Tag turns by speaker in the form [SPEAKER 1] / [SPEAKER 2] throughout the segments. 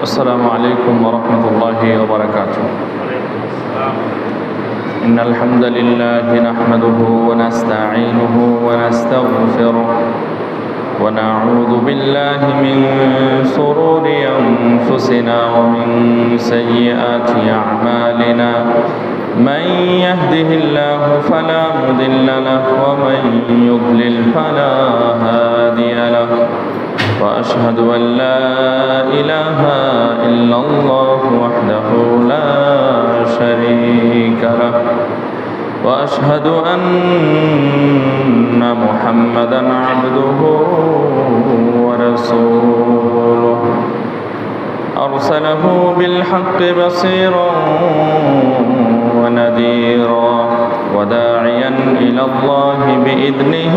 [SPEAKER 1] السلام عليكم ورحمة الله وبركاته. إن الحمد لله نحمده ونستعينه ونستغفره ونعوذ بالله من شرور أنفسنا ومن سيئات أعمالنا. من يهده الله فلا مضل له ومن يضلل فلا هادي له. وأشهد أن لا إله إلا الله وحده لا شريك له. وأشهد أن محمدا عبده ورسوله أرسله بالحق بصيرا ونذيرا وداعيا إلى الله بإذنه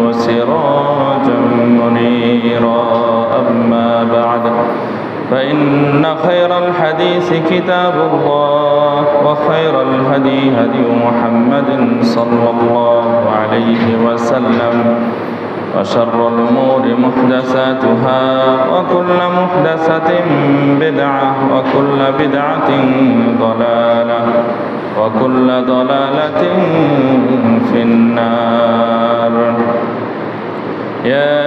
[SPEAKER 1] وسراجا منيرا. أما بعد فإن خير الحديث كتاب الله وخير الهدي هدي محمد صلى الله عليه وسلم وشر الأمور محدثاتها وكل محدثة بدعة وكل بدعة ضلالة وكل ضلالة في النار. يا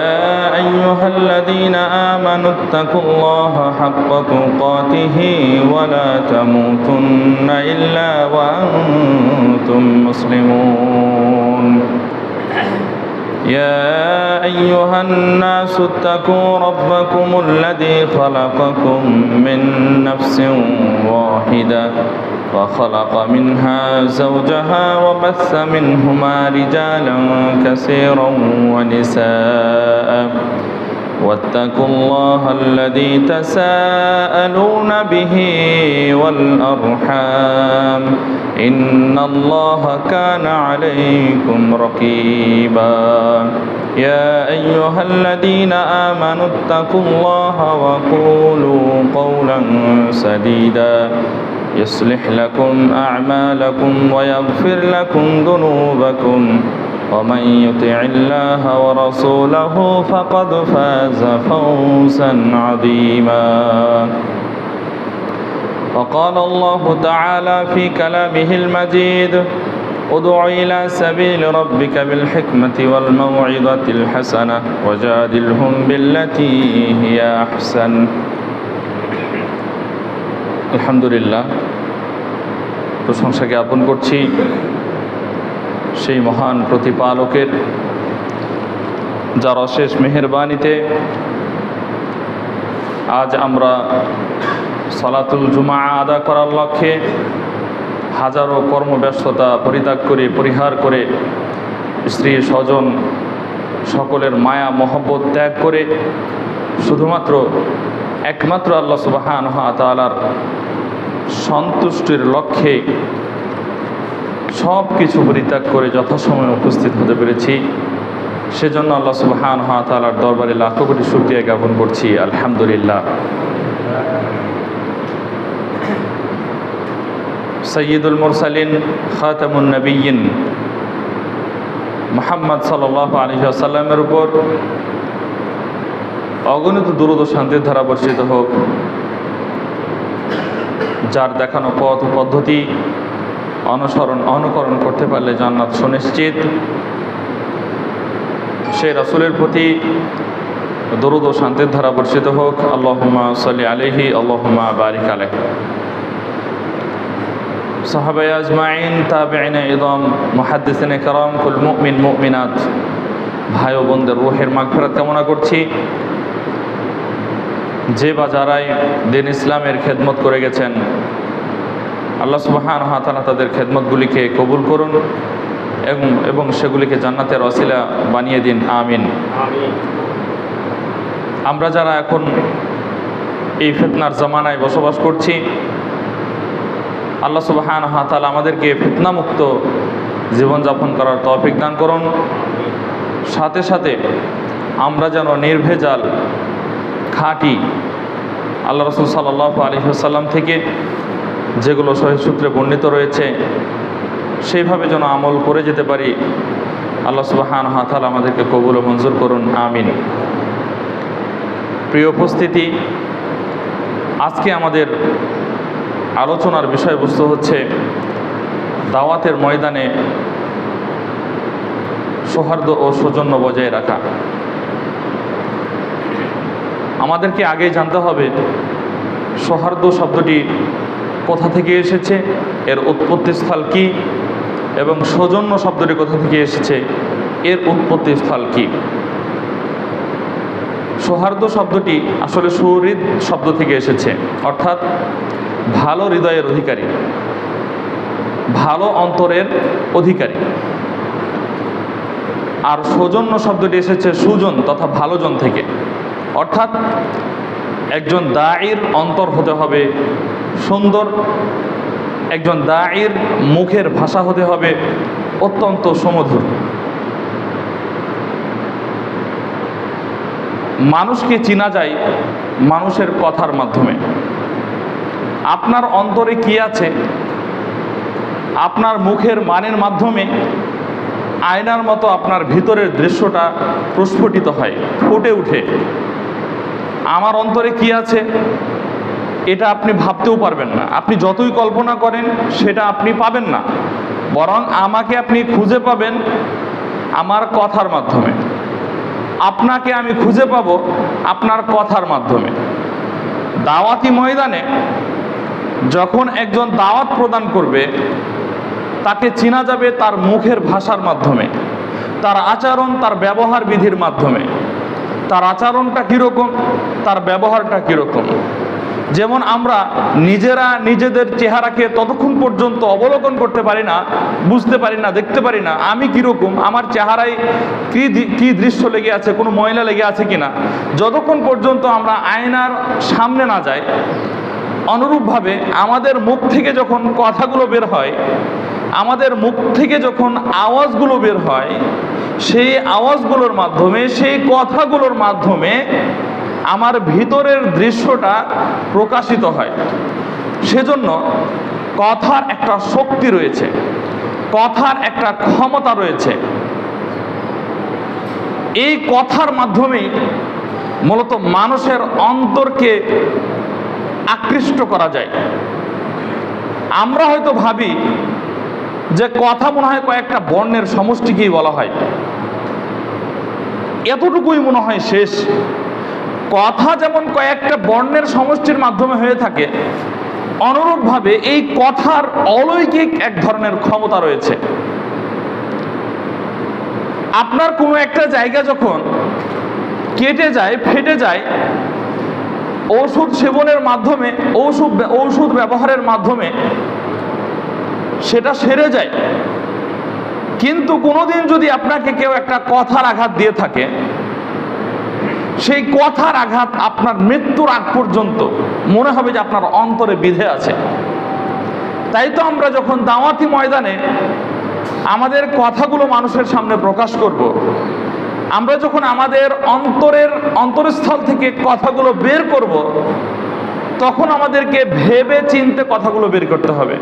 [SPEAKER 1] أيها الذين آمنوا اتقوا الله حق تقاته ولا تموتن إلا وأنتم مسلمون. يا أيها الناس اتقوا ربكم الذي خلقكم من نفس واحدة وخلق منها زوجها وبث منهما رجالا كثيرا ونساء. واتقوا الله الذي تساءلون به والأرحام إن الله كان عليكم رقيبا. يا أيها الذين آمنوا اتقوا الله وقولوا قولا سديدا يصلح لكم أعمالكم ويغفر لكم ذنوبكم ومن يطع الله ورسوله فقد فاز فوزا عظيما. وقال الله تعالى في كلامه المجيد ادع إلى سبيل ربك بالحكمة والموعظة الحسنة وجادلهم بالتي هي أحسن. আলহামদুলিল্লাহ, প্রশংসা জ্ঞাপন করছি সেই মহান প্রতিপালকের, যার অশেষ মেহেরবানিতে আজ আমরা সালাতুল জুমা আদা করার লক্ষ্যে হাজারো কর্মব্যস্ততা পরিহার করে স্ত্রী স্বজন সকলের মায়া মহব্বত ত্যাগ করে শুধুমাত্র একমাত্র আল্লাহ সুবহানাহু ওয়া তাআলার সন্তুষ্টির লক্ষ্যে সব কিছু পরিত্যাগ করে যথাসময়ে উপস্থিত হতে পেরেছি। সেজন্য আল্লাহ সুবহানাহু ওয়া তাআলার দরবারে লাখো কোটি শুকরিয়া জ্ঞাপন করছি। আলহামদুলিল্লাহ। সাইয়্যিদুল মুরসালিন খাতামুন নবিয়্যিন মুহাম্মদ সাল্লাল্লাহু আলাইহি ওয়াসাল্লামের উপর অগণিত দুরূদ ও শান্তির ধারা বর্ষিত হোক। যার দেখানো পথ ও পদ্ধতি অনুকরণ করতে পারলে জান্নাত সুনিশ্চিত, সেই রাসূলের প্রতি দুরূদ ও শান্তির ধারা বর্ষিত হোক। আল্লাহুম্মা সাল্লি আলাইহি আল্লাহুম্মা বারিক আলাইহি। সাহাবায়ে আজমাইন, তাবেঈনে ইযম, মুহাদ্দিসিনে কেরাম, কুল মুমিন মুমিনাত ভাই ও বোনদের রূহের মাগফিরাত কামনা করছি। যে বা যারাই দিন ইসলামের খেদমত করে গেছেন, আল্লাহ সুবহানাহু ওয়া তাআলা তাদের খেদমতগুলিকে কবুল করুন এবং সেগুলিকে জান্নাতের ওসিলা বানিয়ে দিন। আমিন। আমরা যারা এখন এই ফিতনার জামানায় বসবাস করছি, আল্লাহ সুবহানাহু ওয়া তাআলা আমাদেরকে ফিতনামুক্ত জীবনযাপন করার তৌফিক দান করুন। সাথে সাথে আমরা যেন নির্ভেজাল খাঁটি আল্লাহ রাসূল সাল্লাল্লাহু আলাইহি ওয়াসাল্লাম থেকে যেগুলো সহিহ সূত্রে বর্ণিত রয়েছে সেইভাবে যেন আমল করে যেতে পারি। আল্লাহ সুবহানাহু ওয়া তাআলা আমাদেরকে কবুল ও মঞ্জুর করুন। আমিন। প্রিয় উপস্থিতি, আজকে আমাদের আলোচনার বিষয়বস্তু হচ্ছে দাওয়াতের ময়দানে সৌহার্দ্য ও সৌজন্য বজায় রাখা। আমাদেরকে আগে জানতে হবে সৌহার্দ্য শব্দটি কোথা থেকে এসেছে, এর উৎপত্তিস্থল কি, এবং সৌজন্য শব্দটি কোথা থেকে এসেছে, এর উৎপত্তিস্থল কি। সৌহার্দ্য শব্দটি আসলে সুহৃদ শব্দ থেকে এসেছে, অর্থাৎ ভালো হৃদয়ের অধিকারী, ভালো অন্তরের অধিকারী। আর সৌজন্য শব্দটি এসেছে সুজন তথা ভালোজন থেকে, অর্থাৎ একজন দাঈর অন্তর হতে হবে সুন্দর, একজন দাঈর মুখের ভাষা হতে হবে অত্যন্ত সুমধুর। মানুষকে চেনা যায় মানুষের কথার মাধ্যমে। আপনার অন্তরে কি আছে আপনার মুখের মানের মাধ্যমে আয়নার মতো আপনার ভিতরের দৃশ্যটা প্রস্ফুটিত হয়, ফুটে উঠে। আমার অন্তরে কি আছে এটা আপনি ভাবতেও পারবেন না, আপনি যতই কল্পনা করেন সেটা আপনি পাবেন না, বরং আমাকে আপনি খুঁজে পাবেন আমার কথার মাধ্যমে, আপনাকে আমি খুঁজে পাবো আপনার কথার মাধ্যমে। দাওয়াতি ময়দানে যখন একজন দাওয়াত প্রদান করবে তাকে চেনা যাবে তার মুখের ভাষার মাধ্যমে, তার আচরণ, তার ব্যবহার বিধির মাধ্যমে। তার আচরণটা কীরকম, তার ব্যবহারটা কীরকম। যেমন আমরা নিজেরা নিজেদের চেহারাকে ততক্ষণ পর্যন্ত অবলোকন করতে পারি না, বুঝতে পারি না, দেখতে পারি না আমি কীরকম, আমার চেহারায় কী দৃশ্য লেগে আছে, কোনো ময়লা লেগে আছে কিনা, যতক্ষণ পর্যন্ত আমরা আয়নার সামনে না যাই। অনুরূপভাবে আমাদের মুখ থেকে যখন কথাগুলো বের হয়, আমাদের মুখ থেকে যখন আওয়াজগুলো বের হয়, সেই আওয়াজগুলোর মাধ্যমে, সেই কথাগুলোর মাধ্যমে আমার ভিতরের দৃশ্যটা প্রকাশিত হয়। সেজন্য কথার একটা শক্তি রয়েছে, কথার একটা ক্ষমতা রয়েছে। এই কথার মাধ্যমেই মূলত মানুষের অন্তরকে আকৃষ্ট করা যায়। আমরা হয়তো ভাবি যে কথা মনে হয় কয়েকটা বর্ণের সমষ্টিকেই বলা হয়, এতটুকুই মনে হয় শেষ। কথা যেমন কয়েকটা বর্ণের সমষ্টির মাধ্যমে হয়ে থাকে, অনুরূপভাবে এই কথার অলৌকিক এক ধরনের ক্ষমতা রয়েছে। আপনার কোনো একটা জায়গা যখন কেটে যায়, ফেটে যায়, ঔষধ সেবনের মাধ্যমে, ঔষধ ব্যবহারের মাধ্যমে সেটা সেরে যায়। কিন্তু কোনোদিন যদি আপনাকে কেউ একটা কথার আঘাত দিয়ে থাকে, সেই কথার আঘাত আপনার মৃত্যুর আগ পর্যন্ত মনে হবে যে আপনার অন্তরে বিঁধে আছে। তাই তো আমরা যখন দাওয়াতি ময়দানে আমাদের কথাগুলো মানুষের সামনে প্রকাশ করব, আমরা যখন আমাদের অন্তরস্থল থেকে কথাগুলো বের করব, তখন আমাদেরকে ভেবে চিন্তে কথাগুলো বের করতে হবে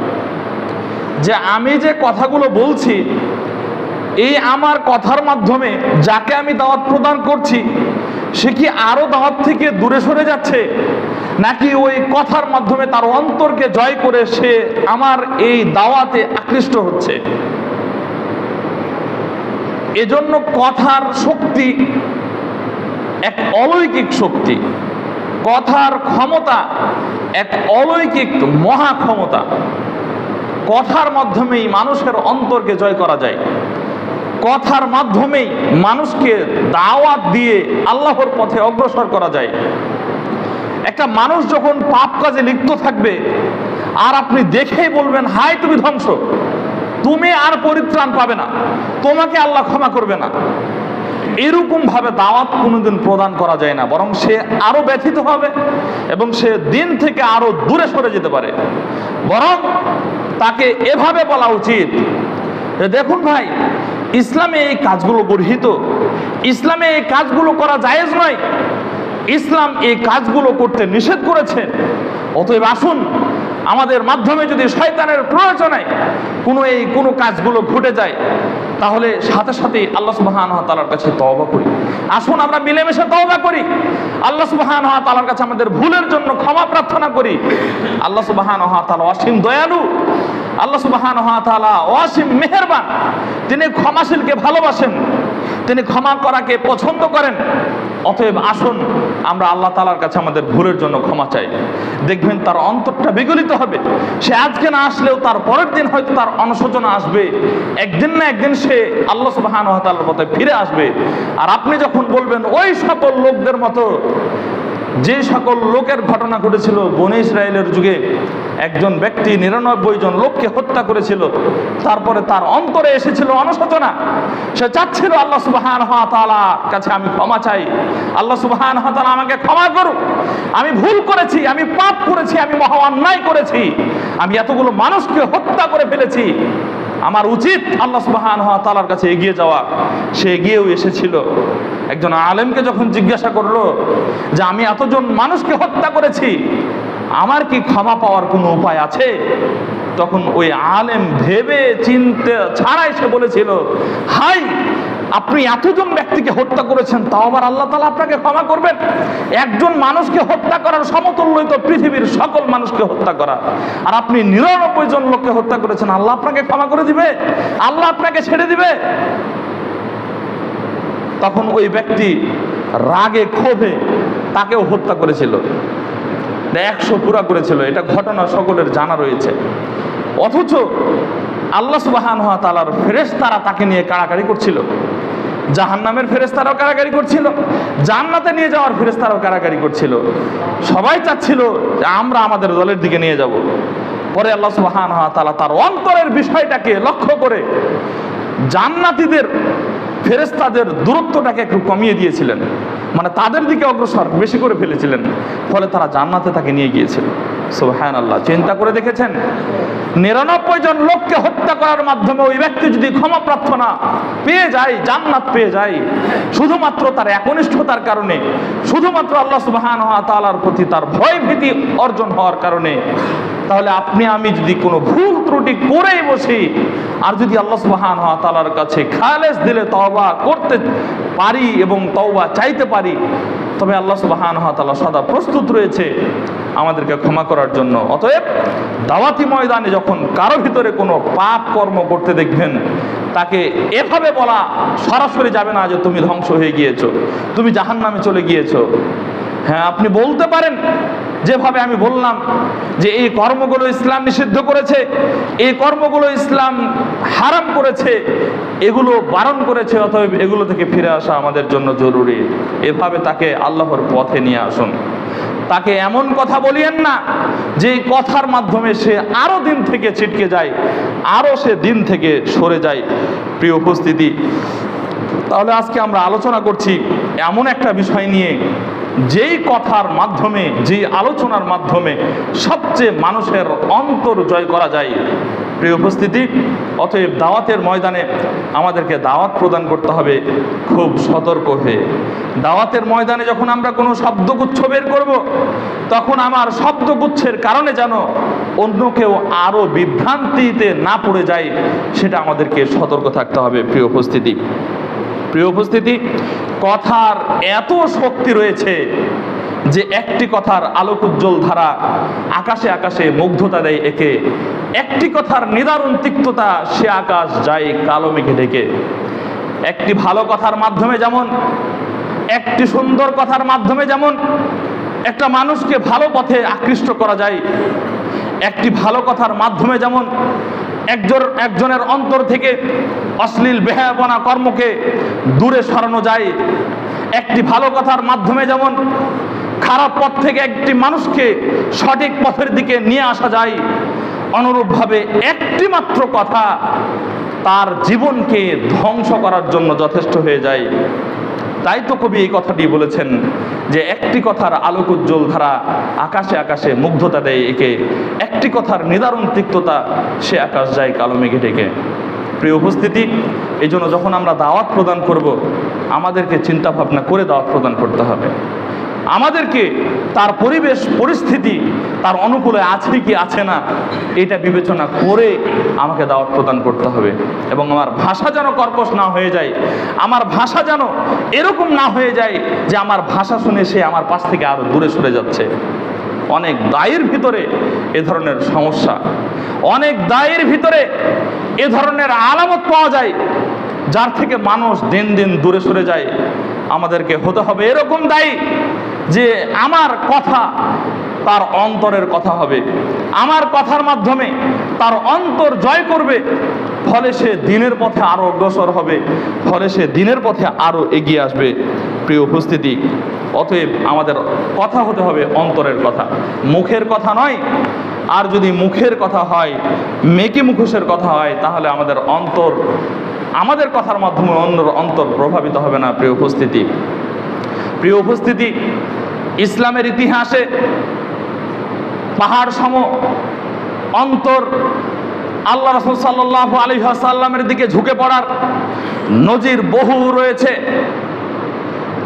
[SPEAKER 1] যে আমি যে কথাগুলো বলছি, এই আমার কথার মাধ্যমে যাকে আমি দাওয়াত প্রদান করছি সে কি আরো দাওয়াত থেকে দূরে সরে যাচ্ছে, নাকি ওই কথার মাধ্যমে তার অন্তরকে জয় করে সে আমার এই দাওয়াতে আকৃষ্ট হচ্ছে। এজন্য কথার শক্তি এক অলৌকিক শক্তি, কথার ক্ষমতা এক অলৌকিক মহা ক্ষমতা। কথার মাধ্যমেই মানুষের অন্তরকে জয় করা যায়, কথার মাধ্যমেই মানুষকে দাওয়াত দিয়ে আল্লাহর পথে অগ্রসর করা যায়। একটা মানুষ যখন পাপ কাজে লিপ্ত থাকবে আর আপনি দেখেই বলবেন হায় তুমি ধ্বংস, তুমি আর পরিত্রাণ পাবে না, তোমাকে আল্লাহ ক্ষমা করবে না, এরকম ভাবে দাওয়াত কোনোদিন প্রদান করা যায় না, বরং সে আরো ব্যথিত হবে এবং সে দিন থেকে আরো দূরে সরে যেতে পারে। বরং তাকে এভাবে বলা উচিত যে দেখুন ভাই, ইসলামে এই কাজগুলো গর্হিত, ইসলামে এই কাজগুলো করা জায়েজ নয়, ইসলাম এই কাজগুলো করতে নিষেধ করেছে। অতএব আসুন আমাদের মাধ্যমে যদি শয়তানের প্ররোচনায় কোনো কাজগুলো ঘটে যায়, তাহলে সাথে সাথেই আল্লাহ সুবহানাহু ওয়া তাআলার কাছে তওবা করি। আসুন আমরা মিলেমিশে তওবা করি, আল্লাহ সুবহানাহু ওয়া তাআলার কাছে আমাদের ভুলের জন্য ক্ষমা প্রার্থনা করি। আল্লাহ সুবহানাহু ওয়া তাআলা অসীম দয়ালু, আল্লাহ সুবহানাহু ওয়া তাআলা অসীম মেহেরবান, তিনি ক্ষমাশীলকে ভালোবাসেন, তিনি ক্ষমা করাকে পছন্দ করেন। অতএব আসুন আমরা আল্লাহ তাআলার কাছে আমাদের ভুলের জন্য ক্ষমা চাই। দেখবেন তার অন্তরটা বিগলিত হবে। সে আজকে না আসলেও তার পরের দিন হয়তো তার অনুশোচনা আসবে, একদিন না একদিন সে আল্লাহ সুবহানাহু ওয়া তাআলার পথে ফিরে আসবে। আর আপনি যখন বলবেন ওই সকল লোকদের মতো, যে সকল লোকের ঘটনা ঘটেছিল বনী ইসরায়েলের যুগে, একজন ব্যক্তি 99 জন লোককে হত্যা করেছিল, তারপরে তার অন্তরে এসেছিল অনুশোচনা, সে চাচ্ছিল আল্লাহ সুবহানাহু ওয়া তাআলার কাছে আমি ক্ষমা চাই, আল্লাহ সুবহানাহু ওয়া তাআলা আমাকে ক্ষমা করুন, আমি ভুল করেছি, আমি পাপ করেছি, আমি মহা অন্যায় করেছি, আমি এতগুলো মানুষকে হত্যা করে ফেলেছি, আমার উচিত আল্লাহ সুবহানাহু ওয়া তাআলার কাছে এগিয়ে যাওয়া। সে এগিয়েও এসেছিল। একজন আলেমকে যখন জিজ্ঞাসা করলো যে আমি এতজন মানুষকে হত্যা করেছি, আমার কি ক্ষমা পাওয়ার কোনো উপায় আছে? তখন ওই আলেম ভেবে চিনতে ছাড়াই সে বলেছিল, হাই, আপনি এতজন ব্যক্তিকে হত্যা করেছেন, তাও আবার আল্লাহ তাআলা আপনাকে ক্ষমা করবেন? একজন মানুষকে হত্যা করার সমতুল্যই তো পৃথিবীর সকল মানুষকে হত্যা করা, আর আপনি 99 জন লোককে হত্যা করেছেন, আল্লাহ আপনাকে ক্ষমা করে দিবে? আল্লাহ আপনাকে ছেড়ে দিবে? তখন ওই ব্যক্তি রাগে ক্ষোভে তাকেও হত্যা করেছিল, 100 পুরা করেছিল। এটা ঘটনা সকলের জানা রয়েছে। অথচ আল্লাহ সুবহানাহু ওয়া তাআলার ফেরেশতারা তাকে নিয়ে কাড়াকাড়ি করছিল, জাহান্নামের ফেরেশতারাও কাড়াকাড়ি করছিল, জান্নাতে নিয়ে যাওয়ার ফেরেশতারাও কাড়াকাড়ি করছিল। সবাই চাচ্ছিল যে আমরা আমাদের দলের দিকে নিয়ে যাব। পরে আল্লাহ সুবহানাহু ওয়া তাআলা তার অন্তরের বিষয়টাকে লক্ষ্য করে জান্নাতীদের ফেরেশতাদের দূরত্বটাকে একটু কমিয়ে দিয়েছিলেন, মানে তাদের দিকে অগ্রসর বেশি করে ফেলেছিলেন, ফলে তারা জান্নাতে তাকে নিয়ে গিয়েছিল। সুবহানাল্লাহ, চিন্তা করে দেখেছেন 99 জন লোককে হত্যা করার মাধ্যমে ওই ব্যক্তি যদি ক্ষমা প্রার্থনা পেয়ে যায়, জান্নাত পেয়ে যায়, শুধুমাত্র তার একনিষ্ঠতার কারণে, শুধুমাত্র আল্লাহ সুবহানাহু ওয়া তাআলার প্রতি তার ভয় ভীতি অর্জন হওয়ার কারণে, তাহলে আপনি আমি যদি কোনো ভুল ত্রুটি করেই বসি, আর যদি আল্লাহ সুবহানাহু ওয়া তাআলার কাছে খালেস দিলে তওবা করতে পারি এবং তওবা চাইতে পারি, তবে আল্লাহ সুবহানাহু ওয়া তাআলা সদা প্রস্তুত রয়েছে আমাদেরকে ক্ষমা করার জন্য। অতএব দাওয়াতি ময়দানে যখন কারো ভিতরে কোনো পাপ কর্ম করতে দেখবেন, তাকে এভাবে বলা সরাসরি যাবে না যে তুমি ধ্বংস হয়ে গিয়েছো, তুমি জাহান্নামে চলে গিয়েছো। হ্যাঁ, আপনি বলতে পারেন যেভাবে আমি বললাম যে এই কর্মগুলো ইসলাম নিষিদ্ধ করেছে, এই কর্মগুলো ইসলাম হারাম করেছে, এগুলো বারণ করেছে, অতএব এগুলো থেকে ফিরে আসা আমাদের জন্য জরুরি। এভাবে তাকে আল্লাহর পথে নিয়ে আসুন। তাকে এমন কথা বলিয়েন না যে কথার মাধ্যমে সে আরো দিন থেকে ছিটকে যায়, আরো সে দিন থেকে সরে যায়। প্রিয় উপস্থিতি, তাহলে আজকে আমরা আলোচনা করছি এমন একটা বিষয় নিয়ে, যেই কথার মাধ্যমে, যে আলোচনার মাধ্যমে সবচেয়ে মানুষের অন্তর জয় করা যায়। প্রিয় উপস্থিতি, অতএব দাওয়াতের ময়দানে আমাদেরকে দাওয়াত প্রদান করতে হবে খুব সতর্ক হয়ে। দাওয়াতের ময়দানে যখন আমরা কোনো শব্দগুচ্ছ বের করব, তখন আমার শব্দগুচ্ছের কারণে যেন অন্য কেউ আরও বিভ্রান্তিতে না পড়ে যায়, সেটা আমাদেরকে সতর্ক থাকতে হবে। প্রিয় উপস্থিতি, প্রিয় উপস্থিতি, কথার এত শক্তি রয়েছে যে একটি কথার আলোক উজ্জ্বল ধারা আকাশে আকাশে মুগ্ধতা দেয় একে, একটি কথার নিদারুণ তিক্ততা সে আকাশ যায় কালো মেঘে ঢেকে। একটি ভালো কথার মাধ্যমে যেমন, একটি সুন্দর কথার মাধ্যমে যেমন একটা মানুষকে ভালো পথে আকৃষ্ট করা যায়, একটি ভালো কথার মাধ্যমে যেমন একজনের অন্তর থেকে অশ্লীল বেহায়াপনা কর্মকে দূরে সরানো যায়, একটি ভালো কথার মাধ্যমে যেমন খারাপ পথ থেকে একটি মানুষকে সঠিক পথের দিকে নিয়ে আসা যায়, অনুরূপভাবে একটি মাত্র কথা তার জীবনকে ধ্বংস করার জন্য যথেষ্ট হয়ে যায়। তাই তো কবি এই কথাটি বলেছেন যে একটি কথার আলোক উজ্জ্বল ধারা আকাশে আকাশে মুগ্ধতা দেয় একে, একটি কথার নিদারুণ তিক্ততা সে আকাশ যায় কালো মেঘে ঢেকে। প্রিয় উপস্থিতি, এই জন্য যখন আমরা দাওয়াত প্রদান করব, আমাদেরকে চিন্তা ভাবনা করে দাওয়াত প্রদান করতে হবে। আমাদেরকে তার পরিবেশ পরিস্থিতি তার অনুকূলে আছে কি আছে না এটা বিবেচনা করে আমাকে দাওয়াত প্রদান করতে হবে। এবং আমার ভাষা যেন কর্কশ না হয়ে যায়, আমার ভাষা যেন এরকম না হয়ে যায় যে আমার ভাষা শুনে সে আমার পাশ থেকে আরো দূরে সরে যাচ্ছে। অনেক দায়ের ভিতরে এ ধরনের সমস্যা, অনেক দায়ের ভিতরে এ ধরনের আলামত পাওয়া যায় যার থেকে মানুষ দিন দিন দূরে সরে যায়। আমাদেরকে হতে হবে এরকম দায়ী যে আমার কথা তার অন্তরের কথা হবে, আমার কথার মাধ্যমে তার অন্তর জয় করবে, ফলে সে দিনের পথে আরো অগ্রসর হবে, ফলে সে দিনের পথে আরো এগিয়ে আসবে। প্রিয় উপস্থিতি, অতএব আমাদের কথা হতে হবে অন্তরের কথা, মুখের কথা নয়। আর যদি মুখের কথা হয়, মেকি মুখোশের কথা হয়, তাহলে আমাদের অন্তর, আমাদের কথার মাধ্যমে অন্যর অন্তর প্রভাবিত হবে না। প্রিয় উপস্থিতি, ইসলামের ইতিহাসে পাহাড় সম অন্তর আল্লাহ রাসূল সাল্লাল্লাহু আলাইহি ওয়াসাল্লামের দিকে ঝুঁকে পড়ার নজির বহু রয়েছে।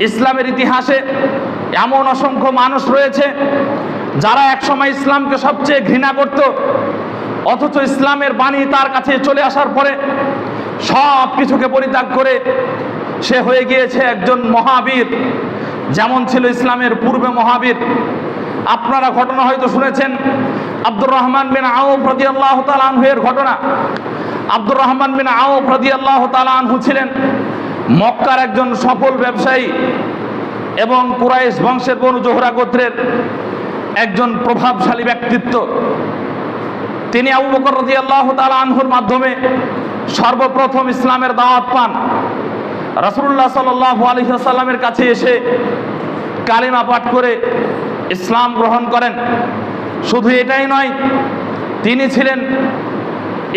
[SPEAKER 1] ইসলামের ইতিহাসে এমন অসংখ্য মানুষ রয়েছে যারা একসময় ইসলামকে সবচেয়ে ঘৃণা করত, অথচ ইসলামের বাণী তার কাছে চলে আসার পরে সব কিছুকে পরিত্যাগ করে সে হয়ে গিয়েছে একজন মহাবীর, যেমন ছিল ইসলামের পূর্বে মহাবীর। আপনারা ঘটনা হয়তো শুনেছেন আব্দুর রহমান বিন আউফ রাদিয়াল্লাহু তাআলা আনহু এর ঘটনা। আব্দুর রহমান বিন আউফ রাদিয়াল্লাহু তাআলা আনহু ছিলেন মক্কার একজন সফল ব্যবসায়ী এবং কুরাইশ বংশের বনু জোহরা গোত্রের একজন প্রভাবশালী ব্যক্তিত্ব। তিনি আবু বকর রাদিয়াল্লাহু তাআলা আনহুর মাধ্যমে সর্বপ্রথম ইসলামের দাওয়াত পান। রাসূলুল্লাহ সাল্লাল্লাহু আলাইহি ওয়াসাল্লামের কাছে এসে কালিমা পাঠ করে ইসলাম গ্রহণ করেন। শুধু এটাই নয়, তিনি ছিলেন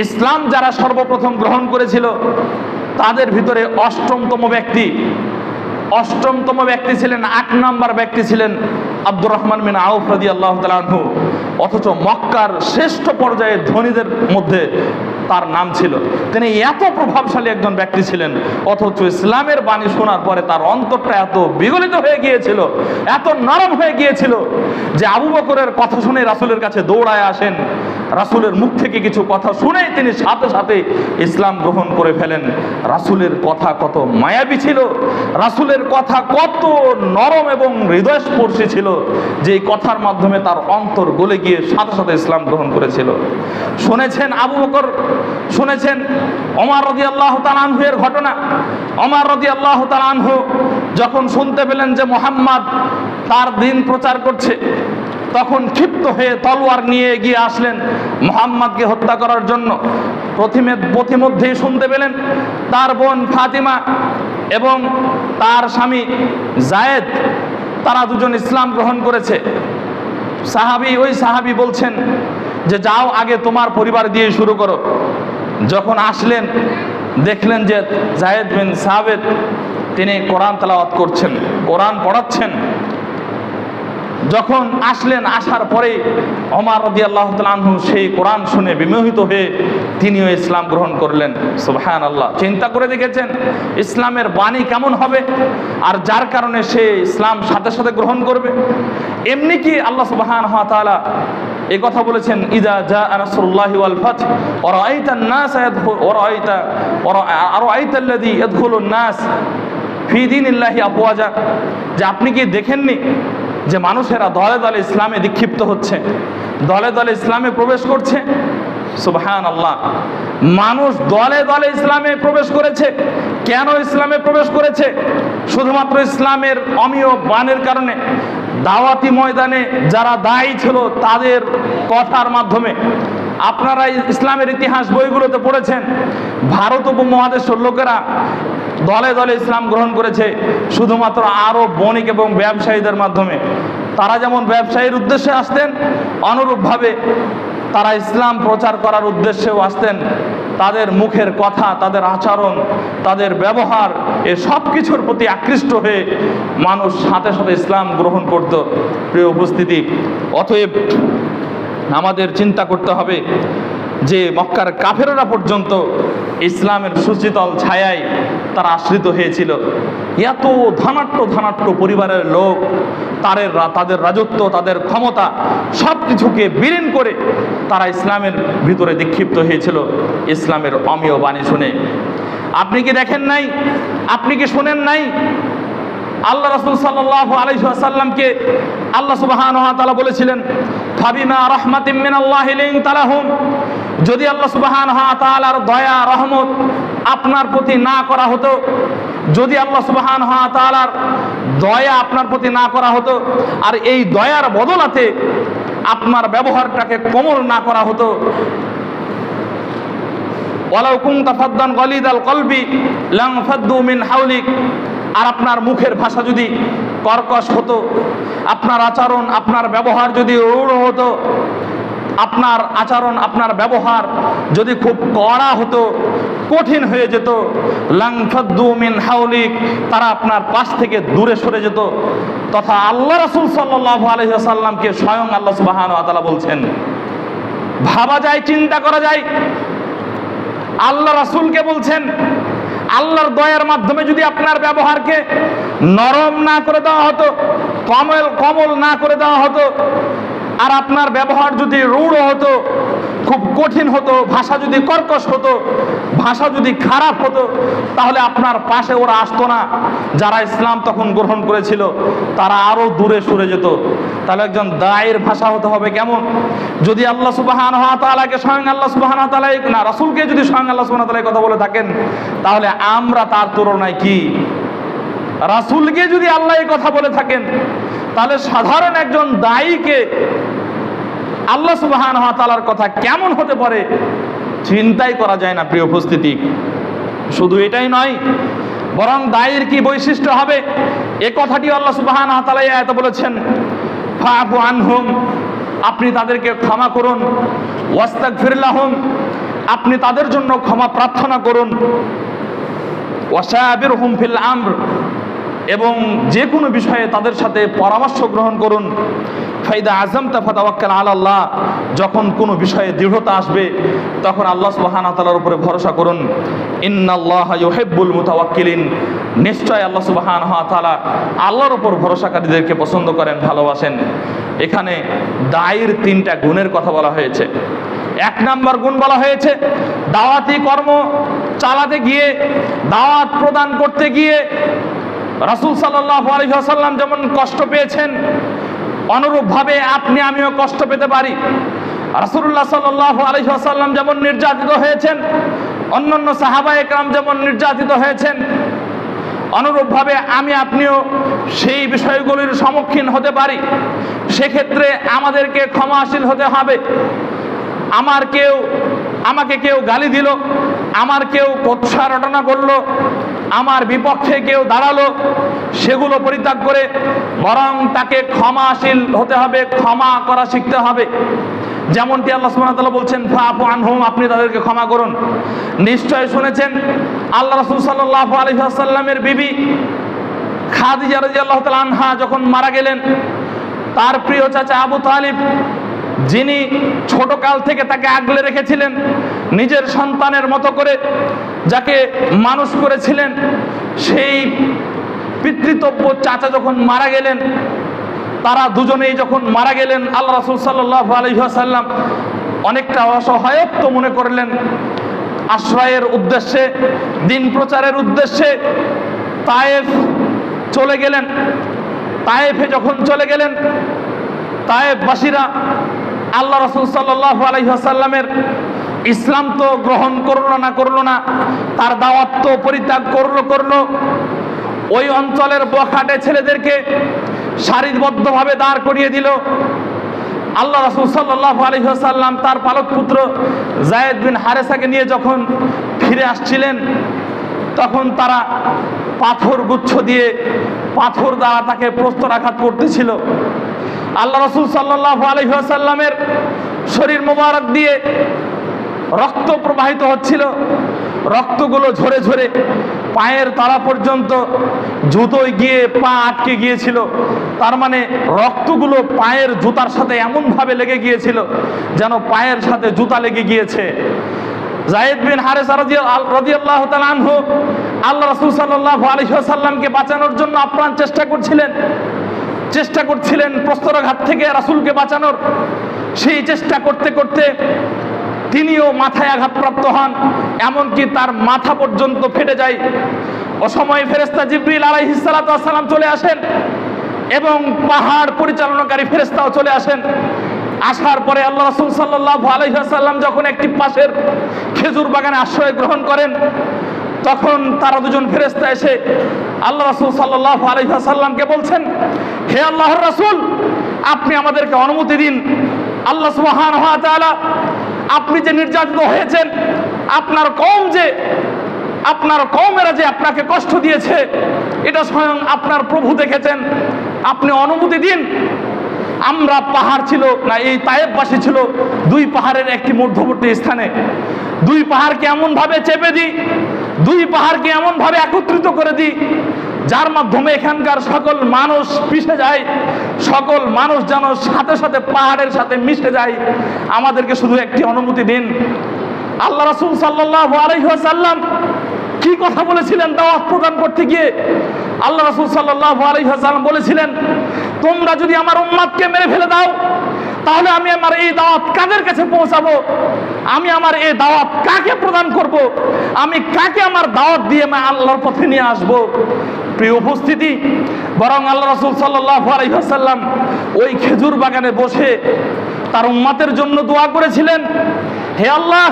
[SPEAKER 1] ইসলাম যারা সর্বপ্রথম গ্রহণ করেছিল তাদের ভিতরে অষ্টমতম ব্যক্তি ছিলেন, ৮ নম্বর ব্যক্তি ছিলেন আব্দুর রহমান বিন আউফ রাদিয়াল্লাহু তাআলা আনহু। অথচ মক্কার শ্রেষ্ঠ পর্যায়ের ধনীদের মধ্যে তার নাম ছিল। তিনি এত প্রভাবশালী একজন ব্যক্তি ছিলেন, অথচ ইসলামের বাণী শোনার পরে তার অন্তরটা এত বিগলিত হয়ে গিয়েছিল, এত নরম হয়ে গিয়েছিল যে আবু বকরের কথা শুনে রাসূলের কাছে দৌড়ায় আসেন। রাসূলের মুখ থেকে কিছু কথা শুনেই তিনি সাথে সাথে ইসলাম গ্রহণ করে ফেলেন। রাসূলের কথা কত মায়াবী ছিল, রাসূলের কথা কত নরম এবং হৃদয়স্পর্শী ছিল, যে কথার মাধ্যমে তার অন্তর গলে গিয়ে সাথে সাথে ইসলাম গ্রহণ করেছিল। শুনেছেন আবু বকর, শুনেছেন ওমর রাদিয়াল্লাহু তাআলা আনহু এর ঘটনা। ওমর রাদিয়াল্লাহু তাআলা আনহু যখন শুনতে পেলেন যে মুহাম্মদ তার দ্বীন প্রচার করছে, তখন ক্ষিপ্ত হয়ে তলোয়ার নিয়ে এগিয়ে আসলেন মুহাম্মদকে হত্যা করার জন্য। প্রতিমধ্যেই শুনতে পেলেন তার বোন ফাতিমা এবং তার স্বামী জায়েদ, তারা দুজন ইসলাম গ্রহণ করেছে। ওই সাহাবী বলছেন যে যাও, আগে তোমার পরিবার দিয়ে শুরু করো। যখন আসলেন দেখলেন যে জায়েদ বিন সাবিত তিনি কোরআন তেলাওয়াত করছেন, কোরআন পড়াচ্ছেন। যখন আসলেন, আসার পরে ওমর রাদিয়াল্লাহু তাআলা আনহু সেই কোরআন শুনে বিমোহিত হয়ে তিনিও ইসলাম গ্রহণ করলেন। সুবহানাল্লাহ! চিন্তা করে দেখেছেন ইসলামের বাণী কেমন হবে, আর যার কারণে সে ইসলাম সাথে সাথে গ্রহণ করবে। এমনি কি আল্লাহ সুবহানাহু ওয়া তাআলা এই কথা বলেছেন, ইযা জাআ রাসূলুল্লাহি ওয়াল ফাতহ ওয়া রাআইতান নাস আরাআইতাল্লাযী ইয়াদখুলুন নাস ফি দীনিল্লাহি আফওয়াজা, যে আপনি কি দেখেননি যে মানুষেরা দলে দলে ইসলামে দীক্ষিপ্ত হচ্ছে, দলে দলে ইসলামে প্রবেশ করছে। সুবহানাল্লাহ! মানুষ দলে দলে ইসলামে প্রবেশ করেছে। কেন ইসলামে প্রবেশ করেছে? শুধুমাত্র ইসলামের অমীয় বাণীর কারণে। দাওয়াতি ময়দানে যারা দায়ী ছিল তাদের কথার মাধ্যমে। আপনারা ইসলামের ইতিহাস বইগুলোতে পড়েছেন, ভারত উপমহাদেশের লোকেরা দলে দলে ইসলাম গ্রহণ করেছে শুধুমাত্র আরব বণিক এবং ব্যবসায়ীদের মাধ্যমে। তারা যেমন ব্যবসায়ীর উদ্দেশ্যে আসতেন, অনুরূপভাবে তারা ইসলাম প্রচার করার উদ্দেশ্যেও আসতেন। তাদের মুখের কথা, তাদের আচরণ, তাদের ব্যবহার, এ সব কিছুর প্রতি আকৃষ্ট হয়ে মানুষ সাথে সাথে ইসলাম গ্রহণ করত। প্রিয় উপস্থিতি, অতএব আমাদের চিন্তা করতে হবে যে মক্কার কাফেররা পর্যন্ত ইসলামের সুশীতল ছায়ায় তারা আশ্রিত হয়েছিল। এত ধনাঢ্য পরিবারের লোক, তাদের রাজত্ব, তাদের ক্ষমতা সব কিছুকে বিলীন করে তারা ইসলামের ভিতরে দীক্ষিপ্ত হয়েছিল ইসলামের অমীয় বাণী শুনে। আপনি কি দেখেন নাই, আপনি কি শোনেন নাই? আল্লাহ রাসূল সাল্লাল্লাহু আলাইহি ওয়াসাল্লামকে আল্লাহ সুবহানাহু ওয়া তাআলা বলেছিলেন, ফাবিমা রাহমাতিম মিনাল্লাহি লিনতা লাহুম, যদি আল্লাহ সুবহানাহু ওয়া তাআলার দয়া রহমত আপনার প্রতি না করা হতো, যদি আল্লাহ সুবহানাহু ওয়া তাআলার দয়া আপনার প্রতি না করা হতো, আর এই দয়ার বদলাতে আপনার ব্যবহারটাকে কোমল না করা হতো, ওয়ালাউ কুনতা ফাদ্দান গালিদাল কলবি লানফাদ্দু মিন হাওলিক, আর আপনার মুখের ভাষা যদি কর্কশ হতো, আপনার আচরণ আপনার ব্যবহার যদি রূঢ় হতো, আপনার আচরণ আপনার ব্যবহার যদি খুব কড়া হতো, কঠিন হয়ে যেত, লানফাদ্দু মিন হাওলিক, তারা আপনার পাশ থেকে দূরে সরে যেত। তথা আল্লাহ রাসূল সাল্লাল্লাহু আলাইহি ওয়াসাল্লামকে স্বয়ং আল্লাহ সুবহানাহু ওয়া তাআলা বলছেন। ভাবা যায়, চিন্তা করা যায়, আল্লাহ রাসূলকে বলছেন, আল্লাহর দয়ার মাধ্যমে যদি আপনার ব্যবহারকে নরম না করে দেওয়া হতো, কোমল না করে দেওয়া হতো, আর আপনার ব্যবহার যদি রূঢ় হতো, খুব কঠিন হতো, ভাষা যদি কর্কশ হতো, ভাষা যদি খারাপ হতো, তাহলে আপনার পাশে ওরা আসতো না। যারা ইসলাম তখন গ্রহণ করেছিল তারা আরো দূরে সরে যেত। তাহলে একজন দায়ের ভাষা হতে হবে কেমন? যদি আল্লাহ সুবহানাহু ওয়া তাআলাকে স্বয়ং আল্লাহ সুবহানাহু ওয়া তাআলা না, রাসূলকে যদি স্বয়ং আল্লাহ সুবহানাহু ওয়া তাআলা কথা বলে থাকেন, তাহলে আমরা তার তুলনায় কি? রাসূলকে যদি আল্লাহ এই কথা বলে থাকেন, তাহলে সাধারণ একজন দায়ীকে আল্লাহ সুবহানাহু ওয়া তাআলার কথা কেমন হতে পারে চিন্তাই করা যায় না। প্রিয় উপস্থিতি, শুধু এটাই নয়, বরং দায়ীর কি বৈশিষ্ট্য হবে এ কথাটি আল্লাহ সুবহানাহু ওয়া তাআলা এই আয়াতে বলেছেন, ফাআফু আনহুম, আপনি তাদেরকে ক্ষমা করুন, ওয়াস্তাগফির লাহুম, আপনি তাদের জন্য ক্ষমা প্রার্থনা করুন, ওয়াশাবিরহুম ফিল আমর, এবং যে কোনো বিষয়ে তাদের সাথে পরামর্শ গ্রহণ করুন। ফাইদা আযামতা ফাতাওয়াক্কাল আলাল্লাহ, যখন কোনো বিষয়ে দৃঢ়তা আসবে তখন আল্লাহ সুবহানাহু ওয়া তাআলার উপরে ভরসা করুন। ইন্নাল্লাহা ইউহিব্বুল মুতাওয়াক্কিলিন, নিশ্চয় আল্লাহ সুবহানাহু ওয়া তাআলা আল্লাহর উপর ভরসাকারীদেরকে পছন্দ করেন, ভালোবাসেন। এখানে দায়ের তিনটা গুণের কথা বলা হয়েছে। এক নাম্বার গুণ বলা হয়েছে, দাওয়াতি কর্ম চালাতে গিয়ে, দাওয়াত প্রদান করতে গিয়ে রাসূল সাল্লাল্লাহু আলাইহি ওয়াসাল্লাম যেমন কষ্ট পেয়েছেন, অনুরূপভাবে আপনি আমিও কষ্ট পেতে পারি। রাসূলুল্লাহ সাল্লাল্লাহু আলাইহি ওয়াসাল্লাম যেমন নির্যাতিত হয়েছেন, অন্যান্য সাহাবায়ে কেরাম যেমন নির্যাতিত হয়েছেন, অনুরূপভাবে আমি আপনিও সেই বিষয়গুলির সম্মুখীন হতে পারি। সেক্ষেত্রে আমাদেরকে ক্ষমাশীল হতে হবে। আমাকে কেউ গালি দিল, আমার কেউ কথা রটনা করলো, আমার বিপক্ষে কেউ দাঁড়ালো, সেগুলো পরিত্যাগ করে বরং তাকে ক্ষমাশীল হতে হবে, ক্ষমা করা শিখতে হবে। যেমনটি আল্লাহ সুবহানাহু ওয়া তাআলা বলছেন, ফাআফু আনহুম, আপনি তাদেরকে ক্ষমা করুন। নিশ্চয় শুনেছেন আল্লাহ রাসূল সাল্লাল্লাহু আলাইহি ওয়াসাল্লামের বিবি খাদিজা রাদিয়াল্লাহু তাআলা আনহা যখন মারা গেলেন, তার প্রিয় চাচা আবু তালিব, যিনি ছোটকাল থেকে তাকে আগলে রেখেছিলেন, নিজের সন্তানের মতো করে যাকে মানুষ করেছিলেন, সেই পিতৃতব্য চাচা যখন মারা গেলেন, তারা দুজনেই যখন মারা গেলেন, আল্লাহ রাসূল সাল্লাল্লাহু আলাইহি ওয়াসাল্লাম অনেকটা অসহায়ত্ব মনে করলেন। আশ্রয়ের উদ্দেশ্যে, দিন প্রচারের উদ্দেশ্যে তায়েফ চলে গেলেন। তায়েফে যখন চলে গেলেন, তায়েফবাসীরা আল্লাহ রাসূল সাল্লাল্লাহু আলাইহি ওয়াসাল্লামের ইসলাম তো গ্রহণ করলো না, তার দাওয়াত তো পরিত্যাগ করলো। ওই অঞ্চলের বখাটে ছেলেদেরকে সারিবদ্ধভাবে দাঁড় করিয়ে দিল। আল্লাহ রাসূল সাল্লাল্লাহু আলাইহি ওয়াসাল্লাম তার পালক পুত্র যায়েদ বিন হারেসাকে নিয়ে যখন ফিরে আসছিলেন, তখন তারা পাথর গুচ্ছ দিয়ে, পাথর দ্বারা তাকে প্রস্তরাঘাত করতেছিল। আল্লাহ রাসূল সাল্লাল্লাহু আলাইহি ওয়াসাল্লামের শরীর মোবারক দিয়ে রক্ত প্রবাহিত হচ্ছিল। রক্তগুলো ঝরে ঝরে পায়ের তলা পর্যন্ত, জুতোয় গিয়ে পা আটকে গিয়েছিল। তার মানে রক্তগুলো পায়ের জুতার সাথে এমনভাবে লেগে গিয়েছিল যেন পায়ের সাথে জুতা লেগে গিয়েছে। যায়েদ বিন হারেসা রাদিয়াল্লাহু তাআলা আনহু আল্লাহ রাসূল সাল্লাল্লাহু আলাইহি ওয়াসাল্লামকে বাঁচানোর জন্য আপ্রাণ চেষ্টা করছিলেন প্রস্তরঘাত থেকে রাসূলকে বাঁচানোর। সেই চেষ্টা করতে করতে তিনিও মাথায় আঘাতপ্রাপ্ত হন, এমনকি তার মাথা পর্যন্ত ফেটে যায়। অসময়ে ফেরেশতা জিবরিল আলাইহিস সালাতু ওয়াস সালাম চলে আসেন এবং পাহাড় পরিচালনাকারী ফেরেশতাও চলে আসেন। আসার পরে আল্লাহ রাসূল সাল্লাল্লাহু আলাইহি ওয়াসাল্লাম যখন একটি পাশের খেজুর বাগানে আশ্রয় গ্রহণ করেন, তখন তারা দুজন ফেরেশতা এসে আল্লাহ রাসূল সাল্লাল্লাহু আলাইহি ওয়াসাল্লামকে বলছেন, হে আল্লাহর রাসূল, আপনি আমাদেরকে অনুমতি দিন। আল্লাহ সুবহানাহু ওয়া তাআলা, আপনি যে নির্যাতিত হয়েছেন, আপনার কওমেরা যে আপনাকে কষ্ট দিয়েছে, এটা স্বয়ং আপনার প্রভু দেখেছেন। আপনি অনুমতি দিন। আমরা পাহাড় ছিল না, এই তায়েববাসী ছিল দুই পাহাড়ের একটি মধ্যবর্তী স্থানে। দুই পাহাড়কে এমন ভাবে চেপে দিই, দুই পাহাড়কে এমন ভাবে একত্রিত করে দিই, যার মাধ্যমে এখানকার সকল মানুষ পিষে যায়, সকল মানুষ যেন সাথে সাথে পাহাড়ের সাথে মিশে যায়। আমাদেরকে শুধু একটি অনুমতি দিন। আল্লাহ রাসূল সাল্লাল্লাহু আলাইহি ওয়াসাল্লাম কি কথা বলেছিলেন দাওয়াত প্রদান করতে গিয়ে? আল্লাহ রাসূল সাল্লাল্লাহু আলাইহি ওয়াসাল্লাম বলেছিলেন, তোমরা যদি আমার উম্মতকে মেরে ফেলে দাও, তাহলে আমি আমার এই দাওয়াত কাদের কাছে পৌঁছাবো? আমি আমার এই দাওয়াত কাকে প্রদান করব? আমি কাকে আমার দাওয়াত দিয়ে আল্লাহর পথে নিয়ে আসব? প্রিয় উপস্থিতি, বরং আল্লাহ রাসূল সাল্লাল্লাহু আলাইহি ওয়াসাল্লাম ওই খেজুর বাগানে বসে তার উম্মতের জন্য দোয়া করেছিলেন, হে আল্লাহ,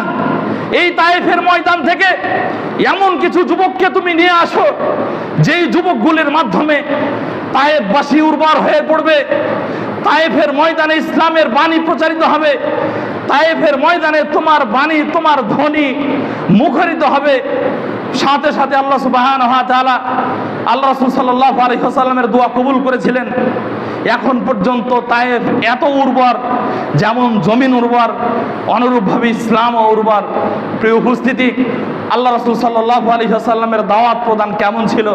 [SPEAKER 1] এই তায়েফের ময়দান থেকে এমন কিছু যুবককে তুমি নিয়ে আসো, যেই যুবকগুলির মাধ্যমে তায়েফবাসী উর্বর হয়ে পড়বে, তায়েফের ময়দানে ইসলামের বাণী প্রচারিত হবে, তায়েফের ময়দানে তোমার বাণী, তোমার ধ্বনি মুখরিত হবে। সাথে সাথে আল্লাহ সুবহানাহু ওয়া তাআলা আল্লাহ রাসূল সাল্লাল্লাহু আলাইহি ওয়াসাল্লামের দোয়া কবুল করেছিলেন। এখন পর্যন্ত তায়েফ এত উর্বর, যেমন জমিন উর্বর, অনুরূপভাবে ইসলামও উর্বর। প্রিয় উপস্থিতি, আল্লাহ রাসূল সাল্লাল্লাহু আলাইহি ওয়াসাল্লামের দাওয়াত প্রদান কেমন ছিল?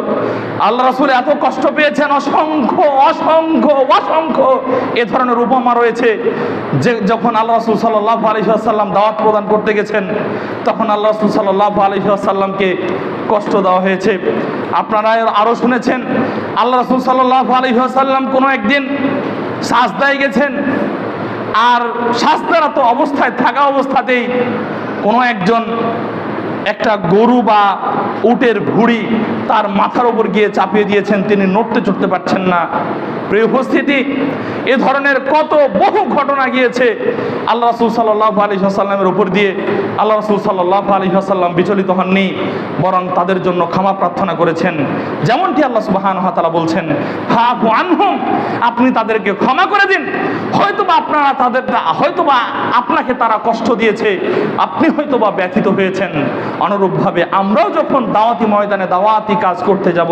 [SPEAKER 1] আল্লাহ রাসূল এত কষ্ট পেয়েছেন, অসংখ্য অসংখ্য অসংখ্য এ ধরনের উপমা রয়েছে যে যখন আল্লাহ রাসূল সাল্লাল্লাহু আলাইহি ওয়াসাল্লাম দাওয়াত প্রদান করতে গেছেন, তখন আল্লাহ রাসূল সাল্লাল্লাহু আলাইহি ওয়াসাল্লামকে কষ্ট দেওয়া হয়েছে। আপনারা আরো শুনেছেন, আল্লাহ রাসূল সাল্লাল্লাহু আলাইহি ওয়াসাল্লাম কোনো একদিন সাজদায় গেছেন, আর সাজদারত অবস্থায় থাকা অবস্থাতেই কোনো একজন একটা গরু বা উটের ভুঁড়ি তার মাথার উপর গিয়ে চাপিয়ে দিয়েছেন, তিনি নড়তে চড়তে পারছেন না। প্রিয় উপস্থিতি, এ ধরনের বহু ঘটনা গিয়েছে। আল্লাহ রাসূল সাল্লাল্লাহু আলাইহি ওয়াসাল্লামের উপর দিয়ে আল্লাহ রাসূল সাল্লাল্লাহু আলাইহি ওয়াসাল্লাম বিচলিত হননি, বরং তাদের জন্য ক্ষমা প্রার্থনা করেছেন। যেমনটি আল্লাহ সুবহানাহু ওয়া তাআলা বলছেন, ফাআফু আনহুম, আপনি তাদেরকে ক্ষমা করে দিন। হয়তোবা আপনাকে তারা কষ্ট দিয়েছে, আপনি হয়তোবা ব্যথিত হয়েছেন। অনুরূপভাবে আমরাও যখন দাওয়াতি ময়দানে দাওয়াতি কাজ করতে যাব,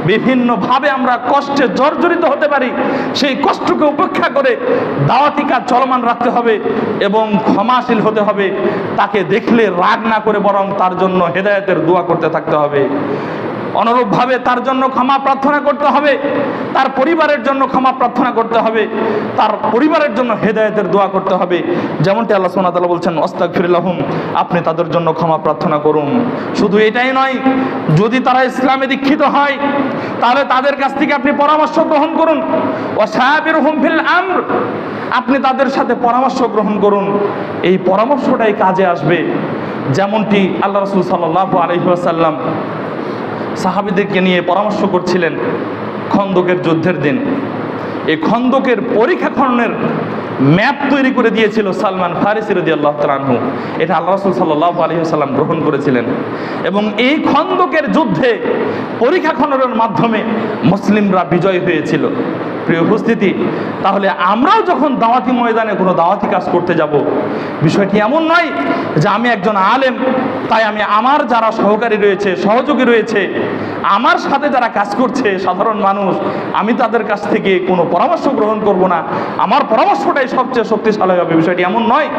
[SPEAKER 1] বিভিন্নভাবে আমরা কষ্টে জর্জরিত হতে পারি। সেই কষ্টকে উপেক্ষা করে দাওয়াতি কাজ চলমান রাখতে হবে এবং ক্ষমাশীল হতে হবে। তাকে দেখলে রাগ না করে বরং তার জন্য হেদায়েতের দোয়া করতে থাকতে হবে। অনুরূপভাবে তার জন্য ক্ষমা প্রার্থনা করতে হবে, তার পরিবারের জন্য ক্ষমা প্রার্থনা করতে হবে, তার পরিবারের জন্য হেদায়েতের দোয়া করতে হবে। যেমনটি আল্লাহ সুবহানাহু ওয়া তাআলা বলছেন, আস্তাগফির লাহুম, আপনি তাদের জন্য ক্ষমা প্রার্থনা করুন। শুধু এটাই নয়, যদি তারা ইসলামে দীক্ষিত হয়, তাহলে তাদের কাছ থেকে আপনি পরামর্শ গ্রহণ করুন। ওয়াশাবিরহুম ফিল আমর, আপনি তাদের সাথে পরামর্শ গ্রহণ করুন। এই পরামর্শটাই কাজে আসবে। যেমনটি আল্লাহ রাসূল সাল্লাল্লাহু আলাইহি ওয়াসাল্লাম সাহাবীদেরকে নিয়ে পরামর্শ করছিলেন খন্দকের যুদ্ধের দিন। এই খন্দকের পরীক্ষা খননের ম্যাপ তৈরি করে দিয়েছিল সালমান ফারিসি রাদিয়াল্লাহু তাআলা আনহু। এটা আল্লাহ রাসূল সাল্লাল্লাহু আলাইহি ওয়াসাল্লাম গ্রহণ করেছিলেন এবং এই খন্দকের যুদ্ধে পরীক্ষা খননের মাধ্যমে মুসলিমরা বিজয় হয়েছিল। প্রিয় উপস্থিতি, তাহলে আমরাও যখন দাওয়াতি ময়দানে কোনো দাওয়াতি কাজ করতে যাব, বিষয়টি এমন নয় যে আমি একজন আলেম, তাই আমি আমার যারা সহকারী রয়েছে, সহযোগী রয়েছে, আমার সাথে যারা কাজ করছে সাধারণ মানুষ, আমি তাদের কাছ থেকে কোনো পরামর্শ গ্রহণ করব না, আমার পরামর্শটাই সবচেয়ে শক্তিশালী হবে। বিষয়টি এমন নয়,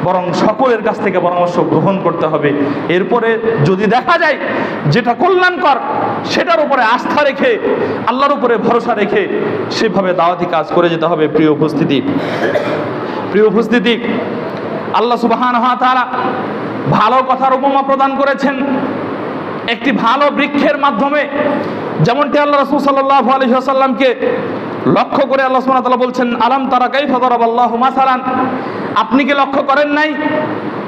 [SPEAKER 1] বরং সকলের কাছ থেকে পরামর্শ গ্রহণ করতে হবে। এরপরে যদি দেখা যায় যেটা কল্যাণকর, সেটার উপরে আস্থা রেখে, আল্লাহর উপরে ভরসা রেখে সেভাবে দাওয়াতি কাজ করে যেতে হবে। প্রিয় উপস্থিতি, আল্লাহ সুবহানাহু ওয়া তাআলা ভালো কথার উপমা প্রদান করেছেন একটি ভালো বৃক্ষের মাধ্যমে। যেমনটি আল্লাহ রাসূল সাল্লাল্লাহু আলাইহি ওয়াসাল্লামকে লক্ষ্য করে আল্লাহ সুবহানাহু ওয়া তাআলা বলছেন, আলাম তারা কাইফা দারাবাল্লাহু মাসালান, আপনি কি লক্ষ্য করেন নাই?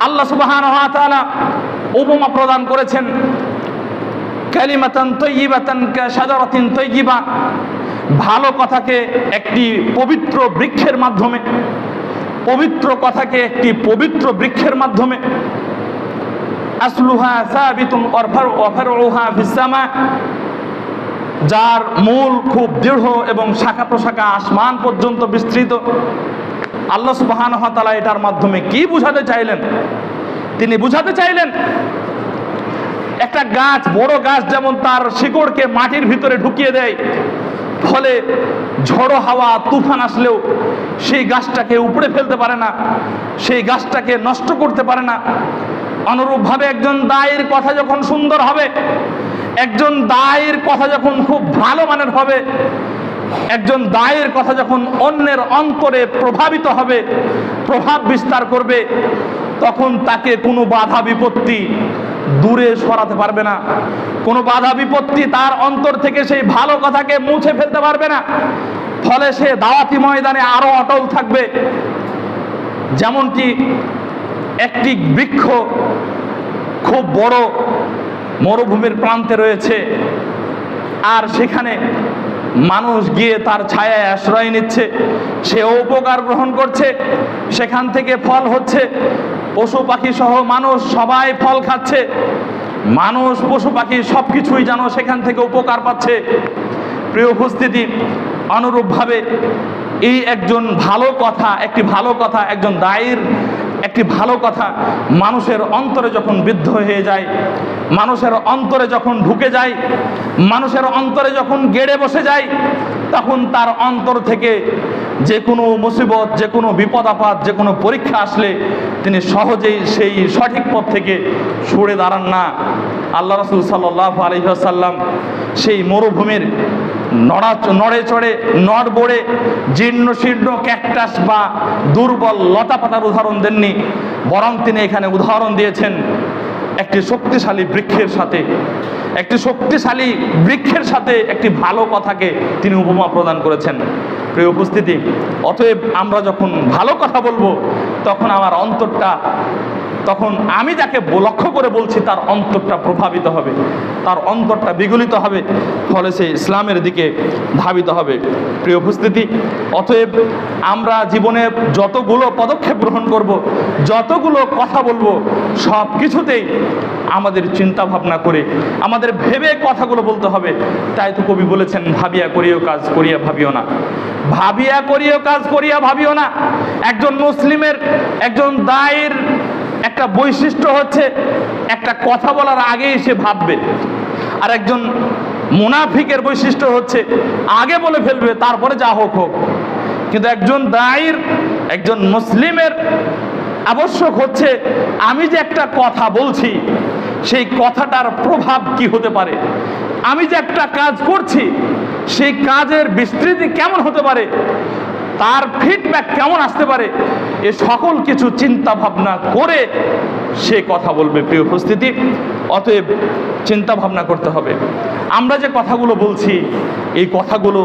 [SPEAKER 1] আল্লাহ সুবহানাহু ওয়া তাআলা উপমা প্রদান করেছেন কালিমাতান তাইয়িবাতান কাশাজারাতিন তাইয়িবা, ভালো কথাকে একটি পবিত্র বৃক্ষের মাধ্যমে, পবিত্র কথাকে একটি পবিত্র বৃক্ষের মাধ্যমে, আসলুহা সাবিতুন ওয়া ফারউহা ফিস সামা, যার মূল খুব দৃঢ় এবং শাখা প্রশাখা আসমান পর্যন্ত বিস্তৃত। আল্লাহ সুবহানাহু ওয়া তাআলা এটার মাধ্যমে কি বুঝাতে চাইলেন? তিনি বুঝাতে চাইলেন একটা গাছ, বড় গাছ যেমন তার শিকড়কে মাটির ভিতরে ঢুকিয়ে দেয়, ফলে ঝড়ো হাওয়া তুফান আসলেও সেই গাছটাকে উপড়ে ফেলতে পারে না, সেই গাছটাকে নষ্ট করতে পারে না। অনুরূপভাবে একজন দায়ীর কথা যখন সুন্দর হবে, একজন দায়ীর কথা যখন খুব ভালো মানের হবে, একজন দায়ীর কথা যখন অন্যের অন্তরে প্রভাবিত হবে, প্রভাব বিস্তার করবে, তখন তাকে কোনো বাধা বিপত্তি দূরে সরাতে পারবে না, কোনো বাধা বিপত্তি তার অন্তর থেকে সেই ভালো কথাকে মুছে ফেলতে পারবে না। ফলে সে দাওয়াতি ময়দানে আরো অটল থাকবে। যেমনটি একটি বৃক্ষ খুব বড় মরুভূমির প্রান্তে রয়েছে, আর সেখানে মানুষ গিয়ে তার ছায়ায় আশ্রয় নিচ্ছে, সে উপকার গ্রহণ করছে, সেখান থেকে ফল হচ্ছে, পশু পাখি সহ মানুষ সবাই ফল খাচ্ছে, মানুষ পশু পাখি সবকিছুই যেন সেখান থেকে উপকার পাচ্ছে। প্রিয় উপস্থিতি, অনুরূপভাবে এই একজন ভালো কথা, একটি ভালো কথা, একজন দায়ীর একটি ভালো কথা মানুষের অন্তরে যখন বিদ্ধ হয়ে যায়, মানুষের অন্তরে যখন ঢুকে যায়, মানুষের অন্তরে যখন গেড়ে বসে যায়, তখন তার অন্তর থেকে যে কোনো মুসিবত, যে কোনো বিপদ আপদ, যে কোনো পরীক্ষা আসলে তিনি সহজেই সেই সঠিক পথ থেকে সরে দাঁড়ান না। আল্লাহ রাসূল সাল্লাল্লাহু আলাইহি ওয়াসাল্লাম সেই মরুভূমির নড়ে চড়ে নড়বড়ে জীর্ণ শীর্ণ ক্যাকটাস বা দুর্বল লতাপাতার উদাহরণ দেননি, বরং তিনি এখানে উদাহরণ দিয়েছেন একটি শক্তিশালী বৃক্ষের সাথে, একটি শক্তিশালী বৃক্ষের সাথে একটি ভালো কথাকে তিনি উপমা প্রদান করেছেন। প্রিয় উপস্থিতি, অতএব আমরা যখন ভালো কথা বলবো, তখন আমার অন্তরটা, তখন আমি যাকে লক্ষ্য করে বলছি তার অন্তরটা প্রভাবিত হবে, তার অন্তরটা বিগলিত হবে, ফলে সে ইসলামের দিকে ধাবিত হবে। প্রিয় উপস্থিতি, অতএব আমরা জীবনে যতগুলো পদক্ষেপ গ্রহণ করব, যতগুলো কথা বলবো, সব কিছুতেই আমাদের চিন্তা ভাবনা করে, আমাদের ভেবে কথাগুলো বলতে হবে। তাই তো কবি বলেছেন, ভাবিয়া করিও কাজ করিয়া ভাবিও না, ভাবিয়া করিও কাজ করিয়া ভাবিও না। একজন মুসলিমের, একজন দায়ীর একটা বৈশিষ্ট্য হচ্ছে একটা কথা বলার আগেই সে ভাববে, আর একজন মুনাফিকের বৈশিষ্ট্য হচ্ছে আগে বলে ফেলবে, তারপরে যা হোক হোক। কিন্তু একজন দায়ীর, একজন মুসলিমের আবশ্যক হচ্ছে আমি যে একটা কথা বলছি, সেই কথাটার প্রভাব কি হতে পারে, আমি যে একটা কাজ করছি সেই কাজের বিস্তৃতি কেমন হতে পারে, তার ফিডব্যাক কেমন আসতে পারে, এ সকল কিছু চিন্তা ভাবনা করে সে কথা বলবে। প্রিয় উপস্থিতি, অতএব চিন্তা ভাবনা করতে হবে। আমরা যে কথাগুলো বলছি, এই কথাগুলো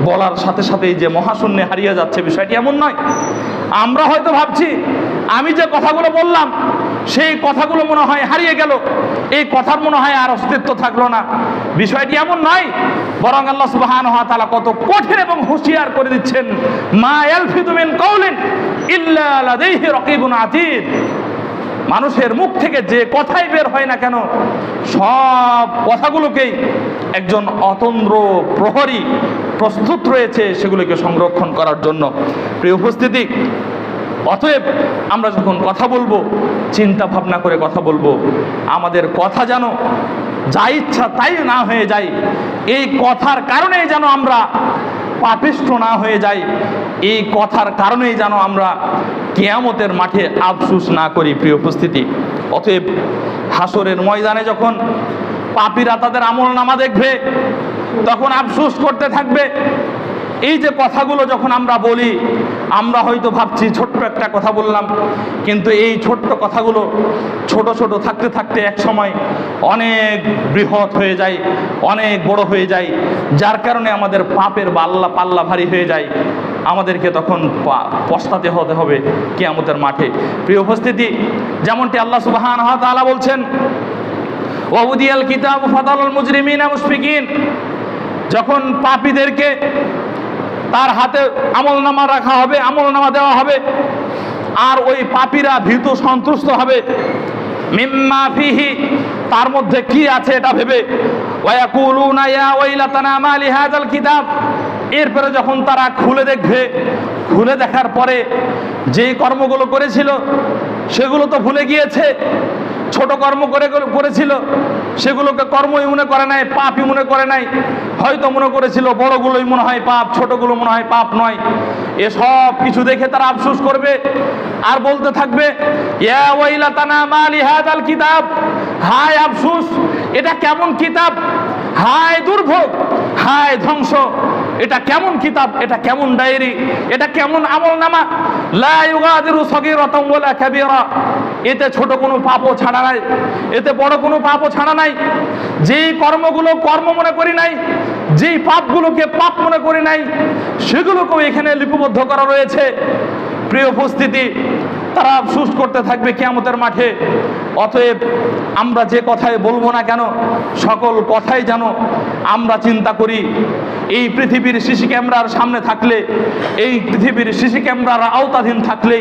[SPEAKER 1] বলার সাথে সাথেই যে মহাশূন্যে হারিয়ে যাচ্ছে, বিষয়টি এমন নয়। আমরা হয়তো ভাবছি আমি যে কথাগুলো বললাম সেই কথাগুলো মনে হয় হারিয়ে গেল, এই কথার মনে হয় আর অস্তিত্ব থাকলো না। বিষয়টি এমন নয়, বরং আল্লাহ সুবহানাহু ওয়া তাআলা কত কঠিন এবং হুঁশিয়ার করে দিচ্ছেন, মা ইয়ালফিযু মিন কাউলিন ইল্লা লাদাইহি রাকীবুন আতীদ। মানুষের মুখ থেকে যে কথাই বের হয় না কেন, সব কথাগুলোকেই একজন অতন্দ্র প্রহরী প্রস্তুত রয়েছে সেগুলোকে সংরক্ষণ করার জন্য। প্রিয় উপস্থিতি, অতএব আমরা যখন কথা বলবো, চিন্তা ভাবনা করে কথা বলবো। আমাদের কথা যেন যা ইচ্ছা তাই না হয়ে যায়, এই কথার কারণেই যেন আমরা পাপিষ্ঠ না হয়ে যাই, এই কথার কারণেই যেন আমরা কিয়ামতের মাঠে আফসোস না করি। প্রিয় উপস্থিতি, অতএব হাসরের ময়দানে যখন পাপীরা তাদের আমলনামা দেখবে, তখন আফসোস করতে থাকবে, এই যে কথাগুলো যখন আমরা বলি, আমরা হয়তো ভাবছি ছোট্ট একটা কথা বললাম, কিন্তু এই ছোট্ট কথাগুলো ছোট ছোট থাকতে থাকতে এক সময় অনেক বৃহৎ হয়ে যায়, অনেক বড় হয়ে যায়, যার কারণে আমাদের পাপের পাল্লা ভারী হয়ে যায়। আমাদেরকে তখন পস্তাতে হতে হবে কিয়ামতের মাঠে। প্রিয় উপস্থিতি, যেমনটি আল্লাহ সুবহানাহু ওয়া তাআলা বলছেন, ওয়াউদিয়াল কিতাবু ফাতারাল মুজরিমিনা মুশফিকিন, যখন পাপীদেরকে তার হাতে আমলনামা রাখা হবে, আমলনামা দেওয়া হবে, আর ওই পাপীরা ভীত সন্ত্রস্ত হবে, মিম্মা ফিহি, তার মধ্যে কি আছে এটা ভেবে, ওয়ায়াকুলুনা ইয়া ওয়াইলাতানা মা লিহাযাল কিতাব, এরপরে যখন তারা খুলে দেখবে, খুলে দেখার পরে যে কর্মগুলো করেছিল সেগুলো তো ভুলে গিয়েছে, ছোট কর্ম করেছিল সেগুলোকে কর্মই মনে করে নাই, পাপই মনে করে নাই, হয়তো মনে করেছিল বড়গুলোই মনে হয় পাপ, ছোটগুলো মনে হয় পাপ নয়। এসব কিছু দেখে তারা আফসোস করবে আর বলতে থাকবে, ইয়া ওয়াইলাতানা মা লিহাযাল কিতাব, হায় আফসোস, এটা কেমন কিতাব, হায় দুর্ভোগ, হায় ধ্বংস, এটা কেমন কিতাব, এটা কেমন ডায়েরি, এটা কেমন আমলনামা, লা ইউগাদিরু সগীরাতান ওয়ালা কাবীরা, এতে ছোট কোনো পাপও ছাড়া নাই, এতে বড় কোনো পাপও ছাড়া নাই। যেই কর্মগুলো কর্ম মনে করি নাই, যেই পাপগুলোকে পাপ মনে করি নাই, সেগুলোকেও এখানে লিপিবদ্ধ করা রয়েছে। প্রিয় উপস্থিতি, তারা আফসোস করতে থাকবে কিয়ামতের মাঠে। অতএব আমরা যে কথাই বলবো না কেন, সকল কথাই যেন আমরা চিন্তা করি, এই পৃথিবীর সিসি ক্যামেরার সামনে থাকলে, এই পৃথিবীর সিসি ক্যামেরার আওতাধীন থাকলে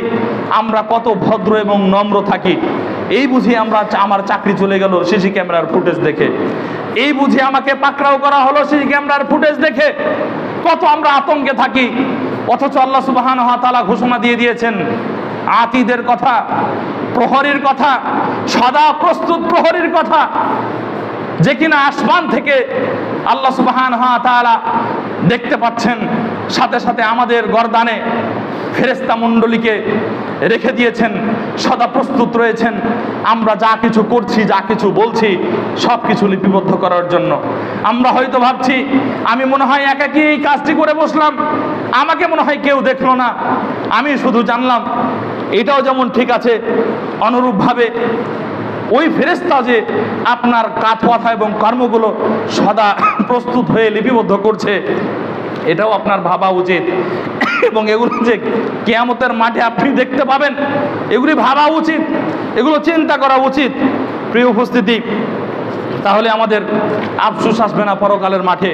[SPEAKER 1] আমরা কত ভদ্র এবং নম্র থাকি। এই বুঝি আমার চাকরি চলে গেল সিসি ক্যামেরার ফুটেজ দেখে, এই বুঝি আমাকে পাকড়াও করা হলো সিসি ক্যামেরার ফুটেজ দেখে, কত আমরা আতঙ্কে থাকি। অথচ আল্লাহ সুবহানাহু ওয়া তাআলা ঘোষণা দিয়ে দিয়েছেন আতীদের কথা, প্রহরীর কথা, সদা প্রস্তুত প্রহরীর কথা, যে কিনা আসমান থেকে আল্লাহ সুবহানাহু ওয়া তাআলা দেখতে পাচ্ছেন, সাথে সাথে আমাদের গর্দানে ফেরেশতা মণ্ডলীকে রেখে দিয়েছেন, সদা প্রস্তুত রয়েছেন আমরা যা কিছু করছি, যা কিছু বলছি সব কিছু লিপিবদ্ধ করার জন্য। আমরা হয়তো ভাবছি আমি মনে হয় একাকী এই কাজটি করে বসলাম, আমাকে মনে হয় কেউ দেখলো না, আমি শুধু জানলাম। এটাও যেমন ঠিক আছে, অনুরূপভাবে ওই ফেরেশতা যে আপনার কথা এবং কর্মগুলো সদা প্রস্তুত হয়ে লিপিবদ্ধ করছে, এটাও আপনার ভাবা উচিত। এবং এগুলো যে কিয়ামতের মাঠে আপনি দেখতে পাবেন, এগুলি ভাবা উচিত, এগুলো চিন্তা করা উচিত। প্রিয় উপস্থিতি, তাহলে আমাদের আফসোস আসবে না পরকালের মাঠে।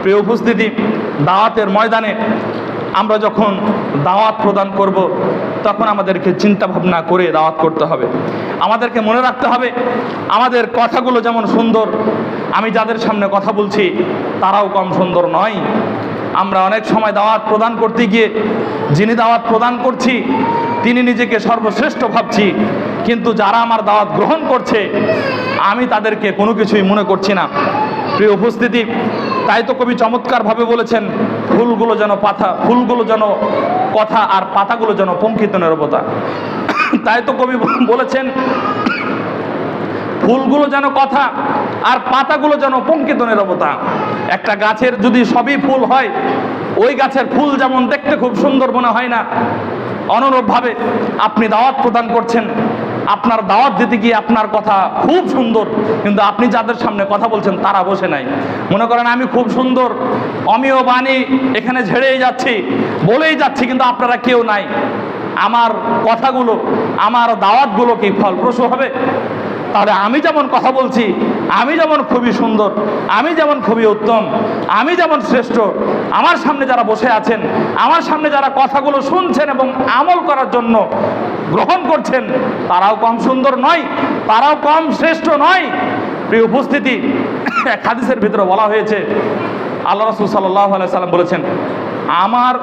[SPEAKER 1] প্রিয় উপস্থিতি, দাওয়াতের ময়দানে আমরা যখন দাওয়াত প্রদান করব, তখন আমাদেরকে চিন্তা ভাবনা করে দাওয়াত করতে হবে। আমাদেরকে মনে রাখতে হবে আমাদের কথাগুলো যেমন সুন্দর, আমি যাদের সামনে কথা বলছি তারাও কম সুন্দর নয়। আমরা অনেক সময় দাওয়াত প্রদান করতে গিয়ে যিনি দাওয়াত প্রদান করছি তিনি নিজেকে সর্বশ্রেষ্ঠ ভাবছি, কিন্তু যারা আমার দাওয়াত গ্রহণ করছে আমি তাদেরকে কোনো কিছুই মনে করছি না। প্রিয় উপস্থিতি, তাই তো কবি চমৎকারভাবে বলেছেন, ফুলগুলো যেন কথা আর পাতাগুলো যেন পঙ্কিত নীরবতা। তাই তো কবি বলেছেন, ফুলগুলো যেন কথা আর পাতাগুলো যেন পঙ্কিত নীরবতা। একটা গাছের যদি সবই ফুল হয়, ওই গাছের ফুল যেমন দেখতে খুব সুন্দর মনে হয় না, অনুরূপভাবে আপনি দাওয়াত প্রদান করছেন, আপনার দাওয়াত দিতে গিয়ে আপনার কথা খুব সুন্দর, কিন্তু আপনি যাদের সামনে কথা বলছেন তারা বসে নাই। মনে করেন আমি খুব সুন্দর অমীয় বাণী এখানে ঝেড়েই যাচ্ছি, বলেই যাচ্ছি, কিন্তু আপনারা কেউ নাই। আমার কথাগুলো, আমার দাওয়াতগুলো কি ফলপ্রসূ হবে? তাহলে আমি যেমন কথা বলছি, আমি যেমন খুবই সুন্দর, আমি যেমন খুবই উত্তম, আমি যেমন শ্রেষ্ঠ, আমার সামনে যারা বসে আছেন, আমার সামনে যারা কথাগুলো শুনছেন এবং আমল করার জন্য গ্রহণ করছেন, তারাও কম সুন্দর নয়, তারাও কম শ্রেষ্ঠ নয়। প্রিয় উপস্থিতি, এক হাদিসের ভিতরে বলা হয়েছে, আল্লাহ রাসূল সাল্লাল্লাহু আলাইহি সাল্লাম বলেছেন, আমার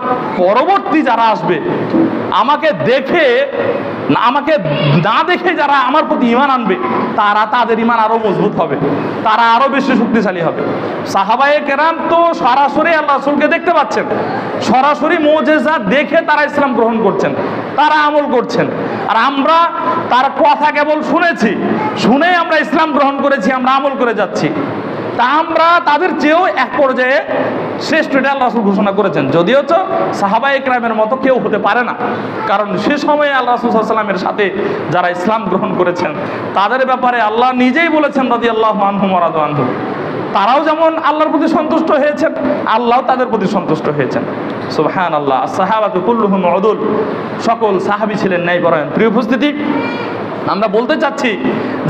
[SPEAKER 1] পরবর্তী যারা আসবে, আমাকে না দেখে যারা আমার প্রতি ঈমান আনবে, তাদের ঈমান আরো মজবুত হবে, তারা আরো বেশি শক্তিশালী হবে। সাহাবায়ে কেরাম তো সরাসরি আল্লাহ রাসূলকে দেখতে পাচ্ছেন, সরাসরি মুজিজা দেখে তারা ইসলাম গ্রহণ করছেন, তারা আমল করছেন। আর আমরা তার কথা কেবল শুনে আমরা ইসলাম গ্রহণ করেছি, আমরা আমল করে যাচ্ছি। তা আমরা তাদের চেয়েও এক পর্যায়ে শ্রেষ্ঠ, এটা আল্লাহ রাসূল ঘোষণা করেছেন। যদিও তো সাহাবায়ে কেরামের মতো কেউ হতে পারে না, কারণ সে সময়ে আল্লাহ রাসূল সাল্লাল্লাহু আলাইহি ওয়াসাল্লামের সাথে যারা ইসলাম গ্রহণ করেছেন তাদের ব্যাপারে আল্লাহ নিজেই বলেছেন রাদিয়াল্লাহু আনহুম ওয়া রাদু আনহু, তারাও যেমন আল্লাহর প্রতি সন্তুষ্ট হয়েছেন, আল্লাহও তাদের প্রতি সন্তুষ্ট হয়েছেন। সুবহানাল্লাহ। as-সাহাবাতু কুল্লুহুম উদুল, সকল সাহাবী ছিলেন ন্যায়পরায়ণ। প্রিয় উপস্থিতি, আমরা বলতে চাচ্ছি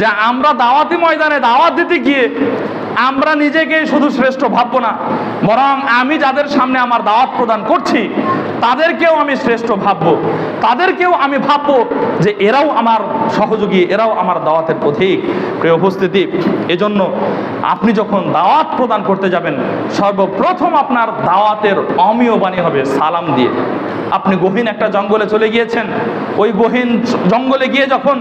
[SPEAKER 1] যে আমরা দাওয়াতি ময়দানে দাওয়াত দিতে গিয়ে আমরা নিজেকে শুধু শ্রেষ্ঠ ভাববো না, বরং আমি যাদের সামনে আমার দাওয়াত প্রদান করছি তাদেরকেও আমি শ্রেষ্ঠ ভাববো, তাদেরকেও আমি ভাববো যে এরাও আমার সহযোগী, এরাও আমার দাওয়াতের পথিক। প্রিয় উপস্থিতি, এজন্য আপনি যখন দাওয়াত প্রদান করতে যাবেন সর্বপ্রথম আপনার দাওয়াতের অমীয় বাণী হবে সালাম দিয়ে। আপনি গহীন একটা জঙ্গলে চলে গিয়েছেন, ওই গহীন জঙ্গলে গিয়ে যখন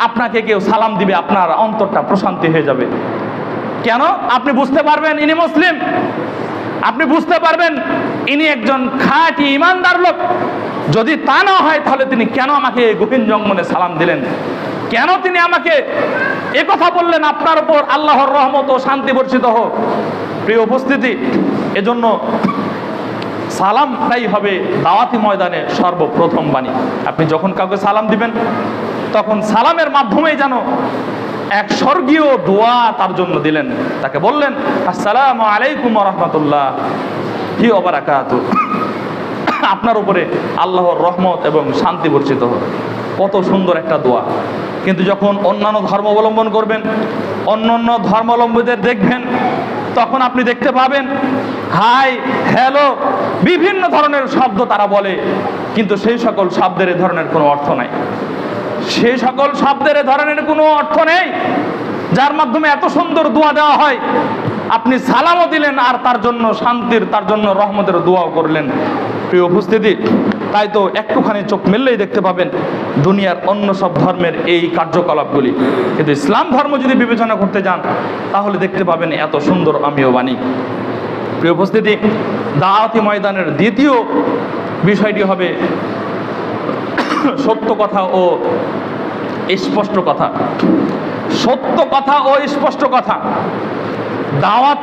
[SPEAKER 1] আপনাকে কেউ সালাম দিবে আপনার অন্তরটা প্রশান্তি হয়ে যাবে। কেন? আপনি বুঝতে পারবেন ইনি মুসলিম, আপনি বুঝতে পারবেন ইনি একজন খাঁটি ইমানদার লোক। যদি তা না হয় তাহলে তিনি কেন আমাকে গহীন জঙ্গলে সালাম দিলেন, কেন তিনি আমাকে কথা বললেন আপনার উপর আল্লাহর রহমত ও শান্তি বর্ষিত হোক। প্রিয় উপস্থিতি, এজন্য সালামটাই হবে দাওয়াতি ময়দানে সর্বপ্রথম বাণী। আপনি যখন কাউকে সালাম দিবেন তখন সালামের মাধ্যমেই যেন এক স্বর্গীয় দোয়া তার জন্য দিলেন, তাকে বললেন আসসালামু আলাইকুম ওয়া রাহমাতুল্লাহি ওয়া বারাকাতুহু, আপনার উপরে আল্লাহর রহমত এবং শান্তি বর্ষিত হোক। কত সুন্দর একটা দোয়া। কিন্তু যখন অন্যান্য ধর্ম অবলম্বন করবেন, অন্যান্য ধর্মাবলম্বীদের দেখবেন, তখন আপনি দেখতে পাবেন হাই হ্যালো বিভিন্ন ধরনের শব্দ তারা বলে, কিন্তু সেই সকল শব্দের এ ধরনের কোনো অর্থ নাই। সেই সকল শব্দের এ ধরনের কোনো অর্থ নেই যার মাধ্যমে এত সুন্দর দোয়া দেওয়া হয়। আপনি সালামও দিলেন আর তার জন্য শান্তির, তার জন্য রহমতের দোয়াও করলেন। প্রিয় উপস্থিতি, তাই তো একটুখানি চোখ মেললেই দেখতে পাবেন দুনিয়ার অন্য সব ধর্মের এই কার্যকলাপগুলি, কিন্তু ইসলাম ধর্ম যদি বিবেচনা করতে যান তাহলে দেখতে পাবেন এত সুন্দর অমীয় বাণী। প্রিয় উপস্থিতি, দাওয়াতি ময়দানের দ্বিতীয় বিষয়টি হবে সত্য কথা ও স্পষ্ট কথা। সত্য কথা ও স্পষ্ট কথা। দাওয়াত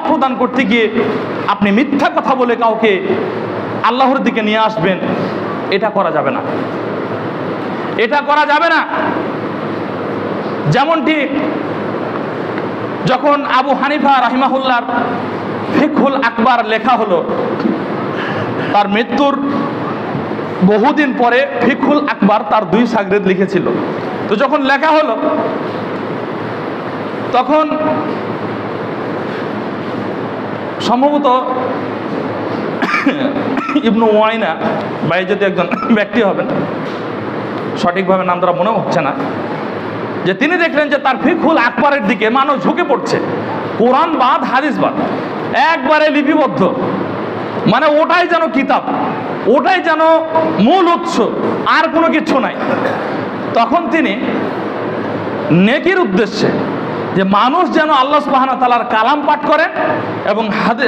[SPEAKER 1] প্রদান করতে গিয়ে আপনি মিথ্যা কথা বলে কাউকে আল্লাহর দিকে নিয়ে আসবেন, এটা করা যাবে না, এটা করা যাবে না। যেমনটি যখন আবু হানিফা রাহিমাহুল্লাহর ফিকহুল আকবার লেখা হলো, তার মৃত্যুর বহুদিন পরে ফিকহুল আকবার তার 2 শাগির্দ লিখেছিল। তো যখন লেখা হলো তখন সম্ভবত ইবনু ওয়াইনা বা এই যদি একজন ব্যক্তি হবেন, সঠিকভাবে নাম দ্বারা মনে হচ্ছে না, যে তিনি দেখলেন যে তার ফিকহুল আকবারের দিকে মানুষ ঝুঁকে পড়ছে, কোরআন বাদ হাদিস বাদ একবারে লিপিবদ্ধ, মানে ওটাই যেন কিতাব, ওটাই যেন মূল উৎস, আর কোনো কিছু নাই। তখন তিনি নেকির উদ্দেশ্যে যে মানুষ যেন আল্লাহ সুবহানাহু ওয়া তাআলার কালাম পাঠ করেন এবং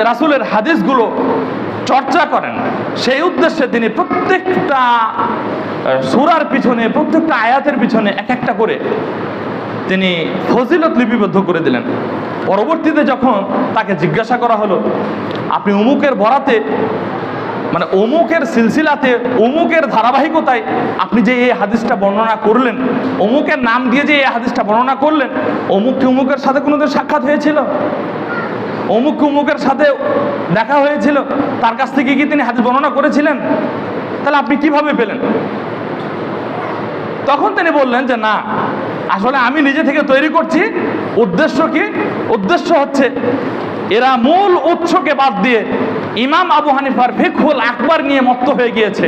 [SPEAKER 1] রাসূলের হাদিসগুলো চর্চা করেন, সেই উদ্দেশ্যে তিনি প্রত্যেকটা সূরার পিছনে, প্রত্যেকটা আয়াতের পিছনে এক একটা করে তিনি ফজিলত লিপিবদ্ধ করে দিলেন। পরবর্তীতে যখন তাকে জিজ্ঞাসা করা হলো, আপনি অমুকের বরাতে, মানে অমুকের সিলসিলাতে, অমুকের ধারাবাহিকতায় আপনি যে এই হাদিসটা বর্ণনা করলেন, অমুকের নাম দিয়ে যে এই হাদিসটা বর্ণনা করলেন, অমুককে অমুকের সাথে কোনোদিন সাক্ষাৎ হয়েছিল? অমুককে অমুকের সাথে দেখা হয়েছিল? তার কাছ থেকে কি তিনি হাদিস বর্ণনা করেছিলেন? তাহলে আপনি কিভাবে পেলেন? তখন তিনি বললেন যে না, আসলে আমি নিজে থেকে তৈরি করছি। উদ্দেশ্য কি? উদ্দেশ্য হচ্ছে এরা মূল উৎসকে বাদ দিয়ে ইমাম আবু হানিফার ফিকহুল আকবার নিয়ে মত্ত হয়ে গিয়েছে,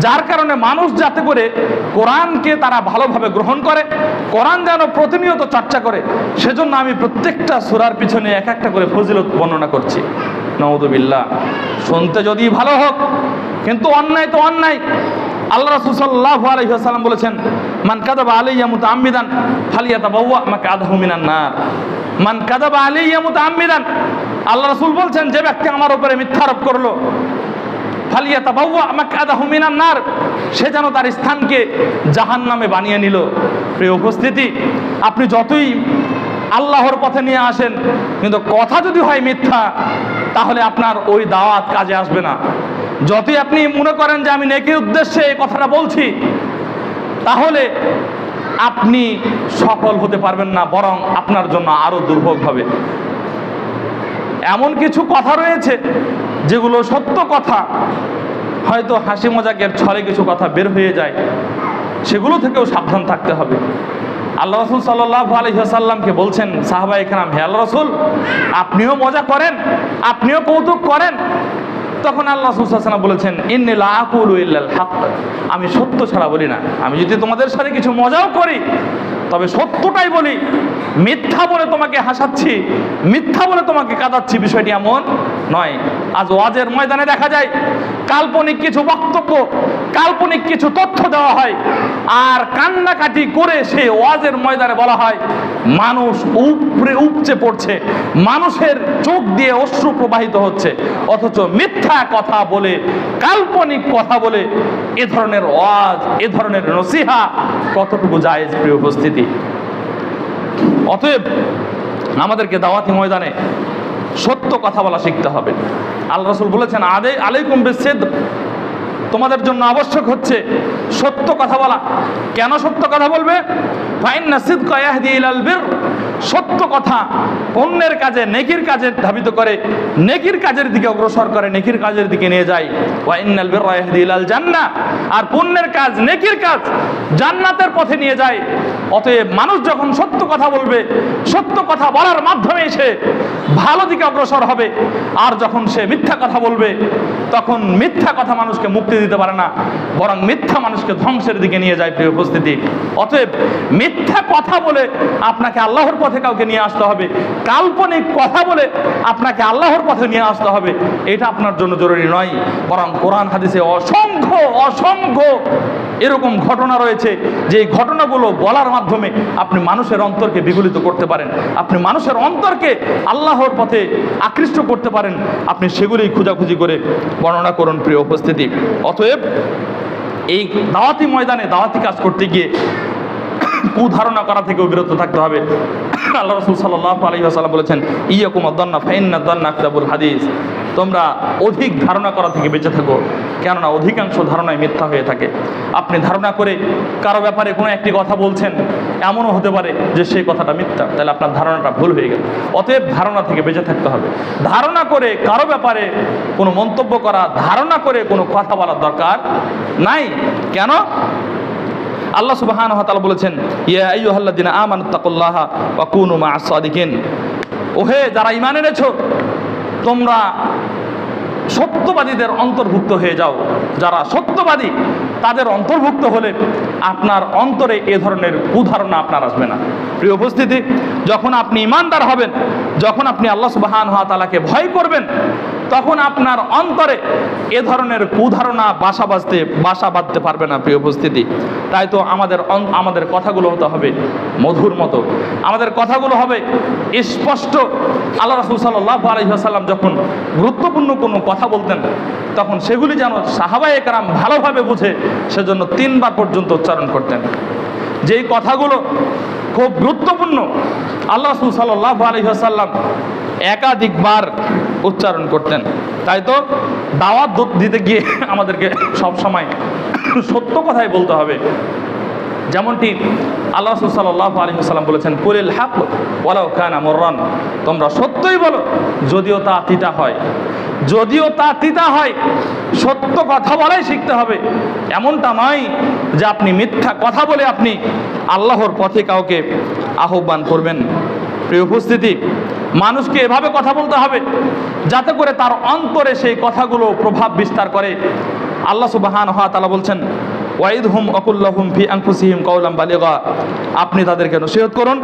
[SPEAKER 1] যার কারণে মানুষ যাতে করে কোরআনকে তারা ভালোভাবে গ্রহণ করে, কোরআন যেন প্রতিনিয়ত চর্চা করে, সেজন্য আমি প্রত্যেকটা সূরার পিছনে এক একটা করে ফজিলত বর্ণনা করছি। নাউযুবিল্লাহ। শুনতে যদি ভালো হোক, কিন্তু অন্যায় তো অন্যায়। আল্লাহ রাসূল সাল্লাল্লাহু আলাইহি ওয়াসাল্লাম বলেছেন, মান কাযাবা আলাইয়া মুতাআম্মিদান ফালিয়াতাবাওয়া মাকআদাহু মিনান নার। মান কাযাবা আলাইয়া মুতাআম্মিদান, আল্লাহ রাসূল বলছেন যে ব্যক্তি আমার উপরে মিথ্যা আরোপ করলো, ফালিয়াতাবাওয়া মাকআদাহু মিনান নার, সে যেন তার স্থানকে জাহান্নামে বানিয়ে নিল। প্রিয় উপস্থিতি, আপনি যতই আল্লাহর পথে নিয়ে আসেন, কিন্তু কথা যদি হয় মিথ্যা, তাহলে আপনার ওই দাওয়াত কাজে আসবে না। যতই আপনি মনে করেন যে আমি নেকির উদ্দেশ্যে এই কথাটা বলছি, তাহলে আপনি সফল হতে পারবেন না, বরং আপনার জন্য আরো দুর্ভোগ হবে। এমন কিছু কথা রয়েছে যেগুলো সত্য কথা, হয়তো হাসি মজাকের ছলে কিছু কথা বের হয়ে যায়, সেগুলো থেকেও সাবধান থাকতে হবে। আল্লাহ রাসূল সাল্লাল্লাহু আলাইহি ওয়াসাল্লামকে বলছেন সাহাবায়ে কেরাম, হে আল্লাহ রাসূল, আপনিও মজা করেন, আপনিও কৌতুক করেন। তখন আল্লাহ রাসূল সাল্লাল্লাহু আলাইহি ওয়াসাল্লাম বলেছেন, ইন্নী লা আকুলু ইল্লাল হক, আমি সত্য ছাড়া বলি না। আমি যদি তোমাদের সাথে কিছু মজাও করি, তবে সত্যটাই বলি। মিথ্যা বলে তোমাকে হাসাচ্ছি, মিথ্যা বলে তোমাকে কাঁদাচ্ছি, বিষয়টি এমন নয়। আজ ওয়াজের ময়দানে দেখা যায় কাল্পনিক কিছু বক্তব্য, কাল্পনিক কিছু তথ্য দেওয়া হয়, আর কান্নাকাটি করে সেই ওয়াজের ময়দানে বলা হয় মানুষ উপচে পড়ছে, মানুষের চোখ দিয়ে অশ্রু প্রবাহিত হচ্ছে, অথচ মিথ্যা কথা বলে, কাল্পনিক কথা বলে এ ধরনের ওয়াজ, এ ধরনের নসিহা কতটুকু জায়েজ, প্রিয় উপস্থিতি। অতএব আমাদেরকে দাওয়াতি ময়দানে সত্য কথা বলা শিখতে হবে। আল্লাহ রাসূল বলেছেন, আলাইকুম বিসিদক, তোমাদের জন্য আবশ্যক হচ্ছে সত্য কথা বলা। কেন সত্য কথা বলবে? ফাইন্না সিদকা ইয়াহদি ইলাল বির, সত্য কথা পুণ্যের কাজে, নেকির কাজে ধাবিত করে, নেকির কাজের দিকে অগ্রসর করে, নেকির কাজের দিকে নিয়ে যায়। ওয়া ইন্নাল বিররা ইয়াহদি ইলাল জান্নাহ, আর পুণ্যের কাজ, নেকির কাজ জান্নাতের পথে নিয়ে যায়। অতএব মানুষ যখন সত্য কথা বলবে, সত্য কথা বলার মাধ্যমে সে ভালো দিকে অগ্রসর হবে। আর যখন সে মিথ্যা কথা বলবে, তখন মিথ্যা কথা মানুষকে মুক্তি দিতে পারে না, বরং মিথ্যা মানুষকে ধ্বংসের দিকে নিয়ে যায়, প্রিয় উপস্থিতি। অতএব মিথ্যা কথা বলে আপনাকে আল্লাহর পথে কাউকে নিয়ে আসতে হবে, কাল্পনিক কথা বলে আপনাকে আল্লাহর পথে নিয়ে আসতে হবে, এটা আপনার জন্য জরুরি নয়। বরং কোরআন হাদিসে অসংখ্য অসংখ্য এরকম ঘটনা রয়েছে, যে ঘটনাগুলো বলার মাধ্যমে আপনি মানুষের অন্তরকে বিগলিত করতে পারেন, আপনি মানুষের অন্তরকে আল্লাহর পথে আকৃষ্ট করতে পারেন। আপনি সেগুলোই খোঁজাখুঁজি করে বর্ণনা করুন, প্রিয় উপস্থিতি। অতএব এই দাওয়াতি ময়দানে দাওয়াতি কাজ করতে গিয়ে কুধারণা করা থেকেও বিরত থাকতে হবে। আল্লাহ রাসূল সাল্লাল্লাহু আলাইহি ওয়াসাল্লাম বলেছেন, ইয়াকুম আদ-দান্না ফাইন্না আদ-দান্না আকযাবুল হাদিস, তোমরা অধিক ধারণা করা থেকে বেঁচে থাকো, কেননা অধিকাংশ ধারণাই মিথ্যা হয়ে থাকে। আপনি ধারণা করে কারো ব্যাপারে কোনো একটি কথা বলছেন, এমনও হতে পারে যে সেই কথাটা মিথ্যা, তাহলে আপনার ধারণাটা ভুল হয়ে গেল। অতএব ধারণা থেকে বেঁচে থাকতে হবে। ধারণা করে কারো ব্যাপারে কোনো মন্তব্য করা, ধারণা করে কোনো কথা বলার দরকার নাই। কেন? আল্লাহ সুবহানাহু ওয়া তাআলা বলেছেন, ইয়া আইয়ুহাল্লাযিনা আমানুত্তাকুল্লাহা ওয়া কুনু মা'আস সাদিকিন, ওহে যারা ঈমান এনেছো, তোমরা সত্যবাদীদের অন্তর্ভুক্ত হয়ে যাও। যারা সত্যবাদী তাদের অন্তর্ভুক্ত হলে আপনার অন্তরে এ ধরনের কুধারণা আপনার আসবে না। প্রিয় উপস্থিতি, যখন আপনি ঈমানদার হবেন, যখন আপনি আল্লাহ সুবহানাহু ওয়া তাআলাকে ভয় করবেন, তখন আপনার অন্তরে এ ধরনের কুধারণা বাসা বাঁধতে পারবে না, প্রিয় উপস্থিতি। তাই তো আমাদের কথাগুলো হতে হবে মধুর মতো, আমাদের কথাগুলো হবে স্পষ্ট। আল্লাহ রাসূল সাল্লাল্লাহু আলাইহি ওয়াসাল্লাম যখন গুরুত্বপূর্ণ কোনো কথা বলতেন, তখন সেগুলি যেন সাহাবায়ে কেরাম ভালোভাবে বুঝে, সেজন্য 3 বার পর্যন্ত উচ্চারণ করতেন। যেই কথাগুলো খুব গুরুত্বপূর্ণ, আল্লাহ রাসূল সাল্লাল্লাহু আলাইহি ওয়াসাল্লাম একাধিকবার উচ্চারণ করতেন। তাই তো দাওয়াত দিতে গিয়ে আমাদেরকে সব সময় সত্য কথাই বলতে হবে। যেমনটি আল্লাহ রাসূল সাল্লাল্লাহু আলাইহি ওয়াসাল্লাম বলেছেন, কুলিল হক ওয়ালাউ কানা মুররান, তোমরা সত্যই বলো যদিও তা তিতা হয়। যদিও তা তিতা হয়, সত্য কথা বলাই শিখতে হবে। এমনটা নয় যে আপনি মিথ্যা কথা বলে আপনি আল্লাহর পথে কাউকে আহ্বান করবেন। প্রিয় উপস্থিতি, মানুষকে এভাবে কথা বলতে হবে যাতে করে তার অন্তরে সেই কথাগুলো প্রভাব বিস্তার করে। আল্লাহ সুবহানাহু ওয়া তাআলা বলছেন, ওয়াইদহুম আকুল্লাহুম ফি আনফুসিহিম কাওলাম বালিগা, আপনি তাদেরকে নসিহত করুন,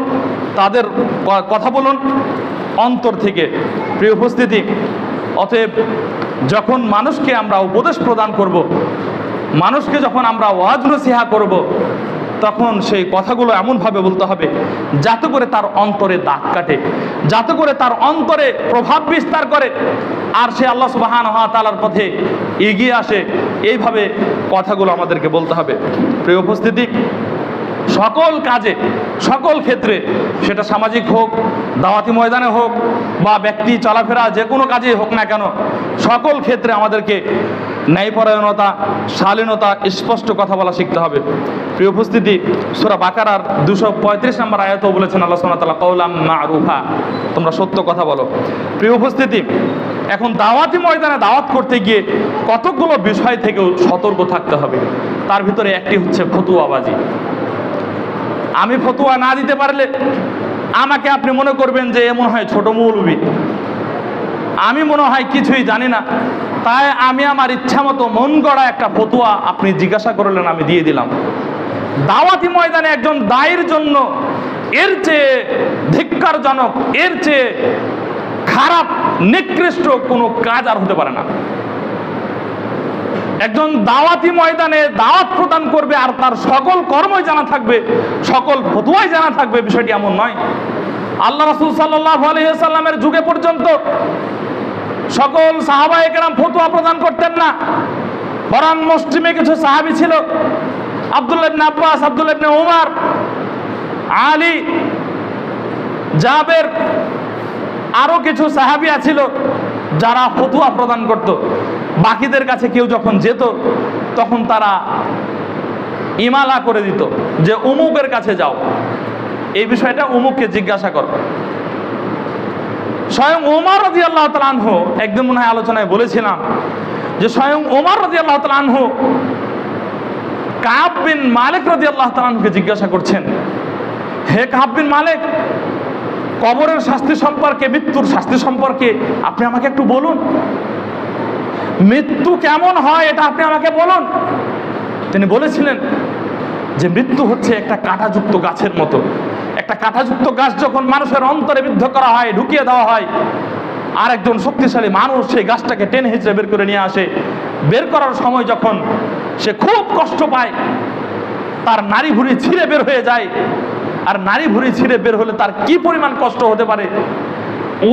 [SPEAKER 1] তাদের কথা বলুন অন্তর থেকে। প্রিয় উপস্থিতি, অতএব যখন মানুষকে আমরা উপদেশ প্রদান করব, মানুষকে যখন আমরা ওয়াজ নসিহা করব, তখন সেই কথাগুলো এমনভাবে বলতে হবে যাতে করে তার অন্তরে দাগ কাটে, যাতে করে তার অন্তরে প্রভাব বিস্তার করে, আর সে আল্লাহ সুবহানাহু ওয়া তাআলার পথে এগিয়ে আসে। এইভাবে কথাগুলো আমাদেরকে বলতে হবে। প্রিয় উপস্থিতি, সকল কাজে, সকল ক্ষেত্রে, সেটা সামাজিক হোক, দাওয়াতি ময়দানে হোক, বা ব্যক্তি চলাফেরা যে কোনো কাজেই হোক না কেন, সকল ক্ষেত্রে আমাদেরকে ন্যায়পরায়ণতা, শালীনতা, স্পষ্ট কথা বলা শিখতে হবে। প্রিয় উপস্থিতি, সূরা বাকারার 235 নম্বর আয়াতেও বলেছেন আল্লাহ সুবহানাহু ওয়া তাআলা, কাওলাম মা'রুফা, তোমরা সত্য কথা বলো। প্রিয় উপস্থিতি, এখন দাওয়াতি ময়দানে দাওয়াত করতে গিয়ে কতগুলো বিষয় থেকেও সতর্ক থাকতে হবে। তার ভিতরে একটি হচ্ছে ফতুয়াবাজি। আমি ফতুয়া না দিতে পারলে আমাকে আপনি মনে করবেন যে এমন হয় ছোট মৌলবি, আমি মনে হয় কিছুই জানি না, তাই আমি আমার ইচ্ছা মতো মন গড়া একটা ফতুয়া আপনি জিজ্ঞাসা করলেন, আমি দিয়ে দিলাম। দাওয়াতি ময়দানে একজন দায়ীর জন্য এর চেয়ে ধিক্কারজনক, এর চেয়ে খারাপ, নিকৃষ্ট কোনো কাজ আর হতে পারে না। একজন দাওয়াতি ময়দানে দাওয়াত প্রদান করবে আর তার সকল কর্মই জানা থাকবে, সকল ফতোয়াই জানা থাকবে, বিষয়টি এমন নয়। আল্লাহ রাসূল সাল্লাল্লাহু আলাইহি ওয়াসাল্লামের যুগে পর্যন্ত সকল সাহাবায়ে কেরাম ফতোয়া প্রদান করতেন না, বরং মুসলিমে কিছু সাহাবী ছিল, আব্দুল্লাহ ইবনে আব্বাস, আব্দুল্লাহ ইবনে উমর, আলী, জাবের, আরো কিছু সাহাবী ছিল যারা ফতোয়া প্রদান করত। বাকিদের কাছে কেউ যখন যেত তখন তারা ইমালা করে দিত যে অমুকের কাছে যাও, এই বিষয়টা অমুককে জিজ্ঞাসা করো। স্বয়ং ওমর রাদিয়াল্লাহু তাআলা আনহু, একদিন মনে হয় আলোচনায় বলেছিলাম যে স্বয়ং ওমর রাদিয়াল্লাহু তাআলা আনহু কাব বিন মালিক রাদিয়াল্লাহু তাআলা আনহুকে জিজ্ঞাসা করছেন, হে কাব বিন মালিক, কবরের শাস্তি সম্পর্কে, মৃত্যুর শাস্তি সম্পর্কে আপনি আমাকে একটু বলুন। মৃত্যু কেমন হয় এটা আপনি আমাকে বলুন। তিনি বলেছিলেন যে মৃত্যু হচ্ছে একটা কাঁটাযুক্ত গাছের মতো। একটা কাঁটাযুক্ত গাছ যখন মানুষের অন্তরে বিদ্ধ করা হয়, ঢুকিয়ে দেওয়া হয়, আর একজন শক্তিশালী মানুষ সেই গাছটাকে টেনে হিঁচড়ে বের করে নিয়ে আসে। বের করার সময় যখন সে খুব কষ্ট পায়, তার নাড়ি ভুঁড়ি ছিঁড়ে বের হয়ে যায়, আর নাড়ি ভুঁড়ি ছিঁড়ে বের হলে তার কি পরিমাণ কষ্ট হতে পারে,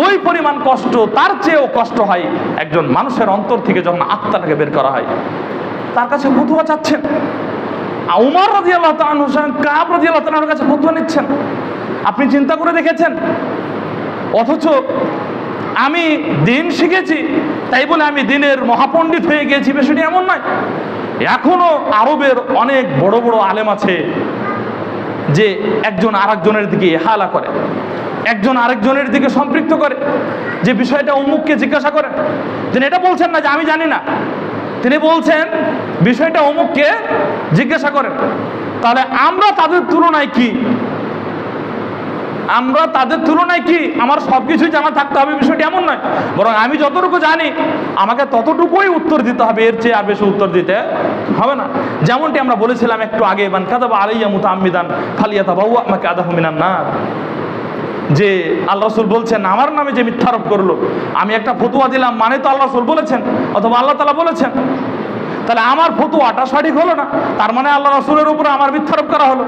[SPEAKER 1] ওই পরিমাণ কষ্ট, তার চেয়েও কষ্ট হয় একজন মানুষের অন্তর থেকে যখন আত্মাটাকে বের করা হয়। তার কাছে ফতোয়া চাচ্ছেন, উমর রাদিয়াল্লাহু তাআলা আনহু কাব রাদিয়াল্লাহু তাআলার কাছে ফতোয়া নিচ্ছেন। আপনি চিন্তা করে দেখেছেন? অথচ আমি দিন শিখেছি তাই বলে আমি দিনের মহাপণ্ডিত হয়ে গেছি, বিষয়টি এমন নয়। এখনো আরবের অনেক বড় বড় আলেম আছে যে একজন আরেকজনের দিকে ইহালা করে, একজন আরেকজনের দিকে সম্পৃক্ত করে, যে বিষয়টা অমুককে জিজ্ঞাসা করেন। তিনি এটা বলছেন না যে আমি জানি না, তিনি বলছেন বিষয়টা অমুককে জিজ্ঞাসা করেন। তাহলে আমরা তাদের তুলনায় কি? আমরা তাদের তুলনায় কি? আমার সবকিছুই জানা থাকতে হবে বিষয়টি এমন নয়, বরং আমি যতটুকু জানি আমাকে ততটুকুই উত্তর দিতে হবে, এর চেয়ে আর বেশি উত্তর দিতে হবে না। যেমনটি আমরা বলেছিলাম একটু আগে, মান কাযাবা আলাইয়া মুতাআম্মিদান ফালিয়াতাবাওয়া মাকআদাহু মিনান নার, যে আল্লাহ রাসূল বলছেন আমার নামে যে মিথ্যারোপ করলো, আমি একটা ফতোয়া দিলাম মানে তো আল্লাহ রাসূল বলেছেন অথবা আল্লাহ তাআলা বলেছেন, তাহলে আমার ফতোয়াটা সঠিক হলো না, তার মানে আল্লাহ রাসূলের উপরে আমার মিথ্যারোপ করা হলো।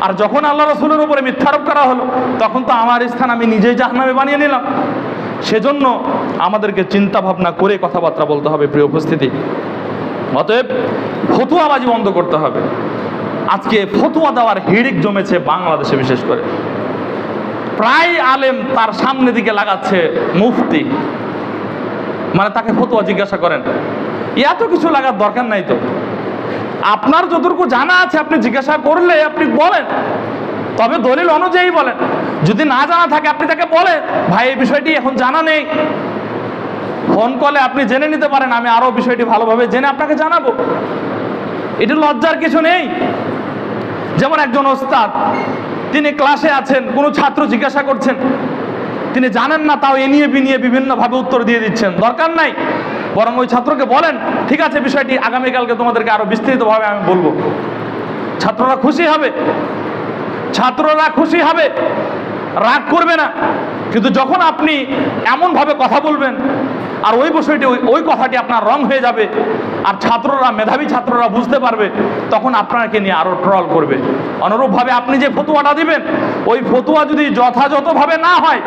[SPEAKER 1] আর যখন আল্লাহ রাসূলের উপরে মিথ্যারোপ করা হলো তখন তো আমার স্থান আমি নিজেই জাহান্নামে বানিয়ে নিলাম। সেজন্য আমাদেরকে চিন্তা ভাবনা করে কথাবার্তা বলতে হবে। প্রিয় উপস্থিতি, অতএব ফতোয়াবাজি বন্ধ করতে হবে। আজকে ফতোয়া দেওয়ার হিড়িক জমেছে বাংলাদেশে, বিশেষ করে প্রায় আলেম তার সামনে দিকে লাগাচ্ছে মুফতি, মানে তাকে ফতোয়া জিজ্ঞাসা করেন। এত কিছু লাগার দরকার নাই তো। আপনার যতটুকু জানা আছে আপনি জিজ্ঞাসা করলে আপনি বলেন, তবে দলিল অনুযায়ী বলেন। যদি না জানা থাকে আপনি তাকে বলেন, ভাই এই বিষয়টি এখন জানা নেই, ফোন কলে আপনি জেনে নিতে পারেন, আমি আরো বিষয়টি ভালোভাবে জেনে আপনাকে জানাবো। এটা লজ্জার কিছু নেই। যেমন একজন ওস্তাদ, তিনি ক্লাসে আছেন, কোনো ছাত্র জিজ্ঞাসা করছেন, তিনি জানেন না, তাও এ নিয়ে বিনিয়ে বিভিন্নভাবে উত্তর দিয়ে দিচ্ছেন, দরকার নাই। বরং ওই ছাত্রকে বলেন, ঠিক আছে বিষয়টি আগামীকালকে তোমাদেরকে আরো বিস্তারিতভাবে আমি বলবো। ছাত্ররা খুশি হবে, ছাত্ররা খুশি হবে, রাগ করবে না। কিন্তু যখন আপনি এমনভাবে কথা বলবেন আর ওই বিষয়টি ওই কথাটি আপনার রং হয়ে যাবে, আর ছাত্ররা, মেধাবী ছাত্ররা বুঝতে পারবে, তখন আপনাকে নিয়ে আরো ট্রল করবে। অনুরূপভাবে আপনি যে ফতোয়াটা দিবেন, ওই ফতোয়া যদি যথাযথভাবে না হয়,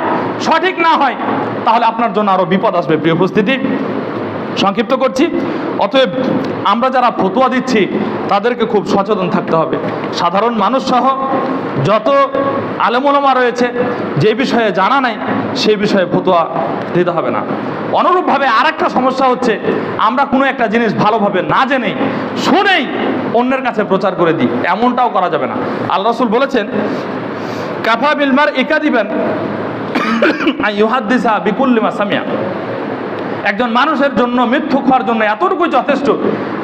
[SPEAKER 1] সঠিক না হয়, তাহলে আপনার জন্য আরো বিপদ আসবে। প্রিয় উপস্থিতি, সংক্ষিপ্ত করছি। অতএব আমরা যারা ফতোয়া দিচ্ছি তাদেরকে খুব সচেতন থাকতে হবে। সাধারণ মানুষ সহ যত আলেম ওলামা রয়েছে, যে বিষয়ে জানা নাই সেই বিষয়ে ফতোয়া দিতে হবে না। অনুরূপভাবে আরেকটা সমস্যা হচ্ছে, আমরা কোনো একটা জিনিস ভালোভাবে না জেনেই শুনেই অন্যের কাছে প্রচার করে দিই, এমনটাও করা যাবে না। আল্লাহ রাসূল বলেছেন, কাফা বিল মারই কাযিবান আন ইউহাদ্দিসা বিকুল্লি মা সামিয়া। একজন মানুষের জন্য মিথ্যুক হওয়ার জন্য এতটুকুই যথেষ্ট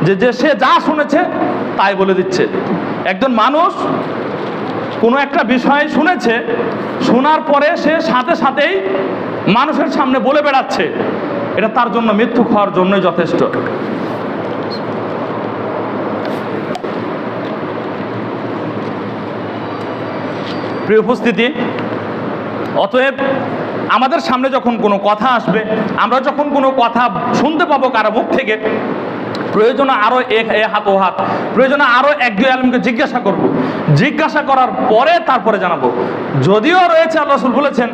[SPEAKER 1] যে সে যা শুনেছে তাই বলে দিচ্ছে। একজন মানুষ কোনো একটা বিষয় শুনেছে, শোনার পরে সে সাথে সাথেই মানুষের সামনে বলে বেড়াচ্ছে, এটা তার জন্য মিথ্যুক হওয়ার জন্যই যথেষ্ট। প্রিয় উপস্থিতি, অতএব আমাদের সামনে যখন কোনো কথা আসবে, আমরা যখন কোনো কথা শুনতে পাবো কারো মুখ থেকে, প্রয়োজনে আরও এ হাত ও হাত, প্রয়োজনে আরও এক দুই আলেমকে জিজ্ঞাসা করব, জিজ্ঞাসা করার পরে তারপরে জানাবো। যদিও রয়েছে, আল্লাহ রাসূল বলেছেন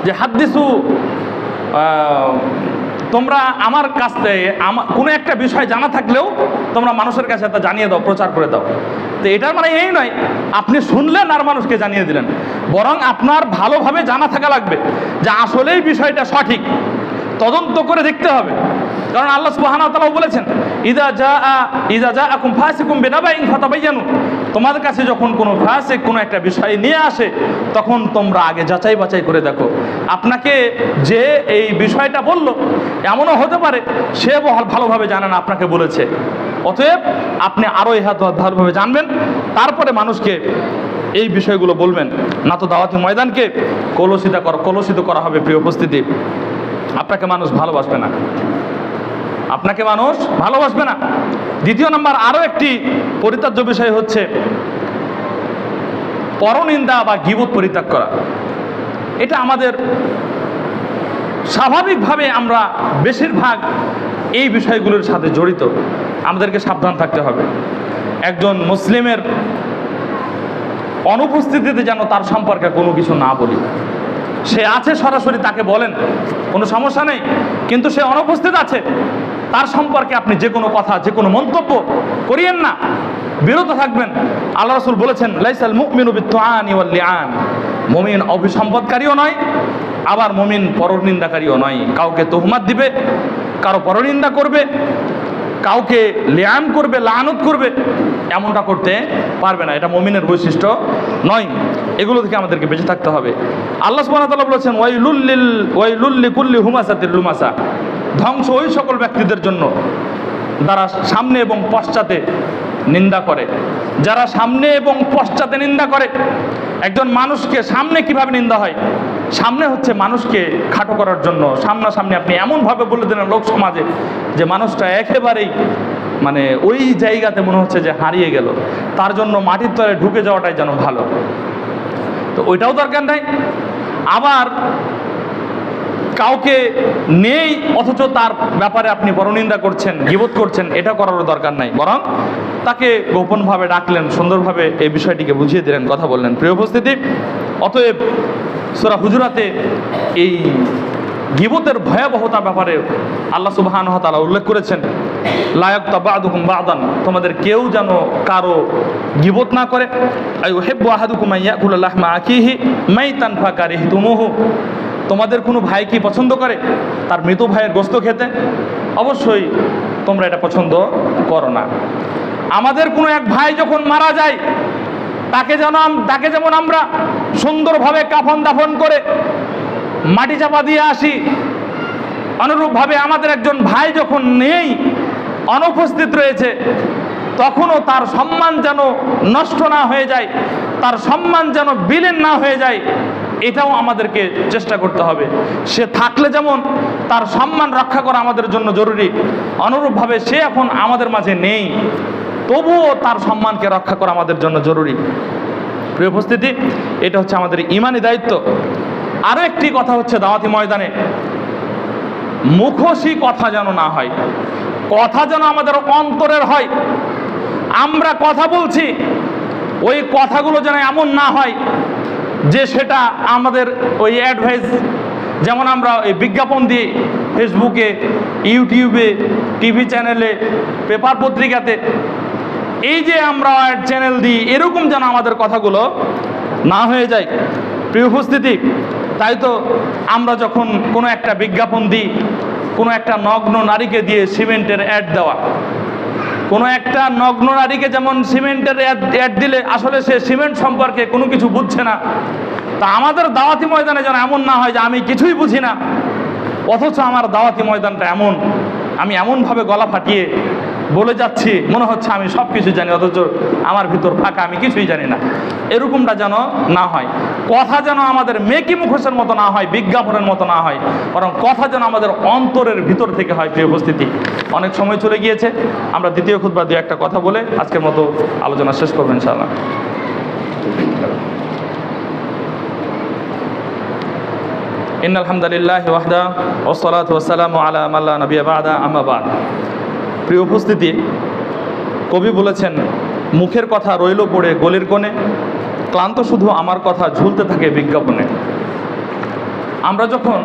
[SPEAKER 1] যে হাদ্দিসু, তোমরা আমার কাছ থেকে কোনো একটা বিষয় জানা থাকলেও তোমরা মানুষের কাছে তা জানিয়ে দাও, প্রচার করে দাও। তো এটার মানে এই নয় আপনি শুনলেন আর মানুষকে জানিয়ে দিলেন, বরং আপনার ভালোভাবে জানা থাকা লাগবে যে আসলেই বিষয়টা সঠিক, তদন্ত করে দেখতে হবে। কারণ আল্লাহ সুবহানাহু ওয়া তাআলা বলেছেন, ইযা জাআকুম ফাসিকুম বিনাবাইন ফাতাবায়ানু, তোমাদের কাছে যখন কোনো ফাসিক কোনো একটা বিষয় নিয়ে আসে তখন তোমরা আগে যাচাই বাছাই করে দেখো। আপনাকে যে এই বিষয়টা বলল, এমনও হতে পারে সে ভালোভাবে জানে না, আপনাকে বলেছে। অতএব আপনি আরও ভালোভাবে জানবেন, তারপরে মানুষকে এই বিষয়গুলো বলবেন, না তো দাওয়াতি ময়দানকে কলুষিত করা হবে। প্রিয় উপস্থিতি, আপনাকে মানুষ ভালোবাসবে না, আপনাকে মানুষ ভালোবাসবে না। দ্বিতীয় নম্বর, আরও একটি পরিত্যাজ্য বিষয় হচ্ছে পরনিন্দা বা গীবত পরিত্যাগ করা। এটা আমাদের স্বাভাবিকভাবে আমরা বেশিরভাগ এই বিষয়গুলোর সাথে জড়িত, আমাদেরকে সাবধান থাকতে হবে। একজন মুসলিমের অনুপস্থিতিতে যেন তার সম্পর্কে কোনো কিছু না বলি। সে আছে সরাসরি তাকে বলেন, কোনো সমস্যা নেই, কিন্তু সে অনুপস্থিত আছে, তার সম্পর্কে আপনি যে কোনো কথা, যে কোনো মন্তব্য করিয়েন না, বিরত থাকবেন। আল্লাহ রাসূল বলেছেন, লাইসাল মুমিনু বিত্তুআনি ওয়াল লিআন, মুমিন অভিসম্পদকারীও নয়, আবার মুমিন পরনিন্দাকারীও নয়। কাউকে তুহমাত দিবে, কারো পরনিন্দা করবে, কাউকে লিআন করবে, লানত করবে, এমনটা করতে পারবে না। এটা মুমিনের বৈশিষ্ট্য নয়। এগুলো থেকে আমাদেরকে বেঁচে থাকতে হবে। আল্লাহ সুবহানাহু ওয়া তাআলা বলেছেন, ওয়াইলুল লিকুল্লি হুমাযাতিল লুমাযা, ধ্বংস ওই সকল ব্যক্তিদের জন্য যারা সামনে এবং পশ্চাতে নিন্দা করে। যারা সামনে এবং পশ্চাতে নিন্দা করে। একজন মানুষকে সামনে কিভাবে নিন্দা হয়? সামনে হচ্ছে মানুষকে খাটো করার জন্য, সামনাসামনি আপনি এমনভাবে বলে দিলেন লোক সমাজে যে মানুষটা একেবারেই মানে ওই জায়গাতে মনে হচ্ছে যে হারিয়ে গেল, তার জন্য মাটির তলে ঢুকে যাওয়াটাই যেন ভালো। তো ওইটাও দরকার নাই। আবার কাউকে নেই অথচ তার ব্যাপারে আপনি পরনিন্দা করছেন, গীবত করছেন, এটা করারও দরকার নাই। বরং তাকে গোপনভাবে ডাকলেন, সুন্দরভাবে এই বিষয়টিকে বুঝিয়ে দিলেন, কথা বললেন। প্রিয় উপস্থিতি, অতএব সূরা হুজুরাতে এই গীবতের ভয়াবহতা ব্যাপারে আল্লাহ সুবহানাহু ওয়া তাআলা উল্লেখ করেছেন, লা ইয়াগতাব বা'দুকুম বা'দান, তোমাদের কেউ যেন কারো গীবত না করে। আইয়ুহিব্বু আহাদুকুম আন ইয়াকুলা লাহমা আখিহি মাইতান ফাকারিহতুমুহু, তোমাদের কোনো ভাই কি পছন্দ করে তার মৃত ভাইয়ের গোশত খেতে? অবশ্যই তোমরা এটা পছন্দ করো না। আমাদের কোনো এক ভাই যখন মারা যায় তাকে যেমন আমরা সুন্দরভাবে কাফন দাফন করে মাটি চাপা দিয়ে আসি, অনুরূপভাবে আমাদের একজন ভাই যখন নেই, অনুপস্থিত রয়েছে, তখনও তার সম্মান যেন নষ্ট না হয়ে যায়, তার সম্মান যেন বিলীন না হয়ে যায়, এটাও আমাদেরকে চেষ্টা করতে হবে। সে থাকলে যেমন তার সম্মান রক্ষা করা আমাদের জন্য জরুরি, অনুরূপভাবে সে এখন আমাদের মাঝে নেই, তবুও তার সম্মানকে রক্ষা করা আমাদের জন্য জরুরি। প্রিয় উপস্থিতি, এটা হচ্ছে আমাদের ঈমানি দায়িত্ব। আরও একটি কথা হচ্ছে, দাওয়াতি ময়দানে মুখোশী কথা যেন না হয়, কথা যেন আমাদের অন্তরের হয়। আমরা কথা বলছি, ওই কথাগুলো যেন এমন না হয় যে সেটা আমাদের ওই অ্যাডভাইস, যেমন আমরা এই বিজ্ঞাপন দিই ফেসবুকে, ইউটিউবে, টিভি চ্যানেলে, পেপার পত্রিকাতে, এই যে আমরা চ্যানেল দিই, এরকম যেন আমাদের কথাগুলো না হয়ে যায়। প্রিয় উপস্থিতি, তাই তো আমরা যখন কোনো একটা বিজ্ঞাপন দিই, কোনো একটা নগ্ন নারীকে দিয়ে সিমেন্টের অ্যাড দেওয়া, কোনো একটা নগ্ন নারীকে যেমন সিমেন্টের অ্যাড দিলে আসলে সে সিমেন্ট সম্পর্কে কোনো কিছু বুঝছে না, তা আমাদের দাওয়াতি ময়দানে যেন এমন না হয় যে আমি কিছুই বুঝি না, অথচ আমার দাওয়াতি ময়দানটা এমন, আমি এমনভাবে গলা ফাটিয়ে বলে যাচ্ছি মনে হচ্ছে আমি সব কিছু জানি, অথচ আমার ভিতর ফাঁকা, আমি কিছুই জানি না। এরকমটা যেন না হয়। কথা যেন আমাদের মেকি মুখোশের মতো না হয়, বিজ্ঞাপনের মতো না হয়, বরং কথা যেন আমাদের অন্তরের ভিতর থেকে হয়। প্রিয় উপস্থিতি, অনেক সময় চলে গিয়েছে, আমরা দ্বিতীয় খুতবা দিয়ে একটা কথা বলে আজকের মতো আলোচনা শেষ করবো ইনশাআল্লাহ। ইন্নাল হামদুলিল্লাহি ওয়াহদা ওয়াসসালাতু ওয়াসসালামু আলা মান লা নাবিয়্যা বা'দা, আম্মা বা'দ। প্রিয় উপস্থিতি, কবি বলেছেন, মুখের কথা রইল পড়ে গলির কোণে, ক্লান্ত শুধু আমার কথা ঝুলতে থাকে বিজ্ঞাপনে। আমরা যখন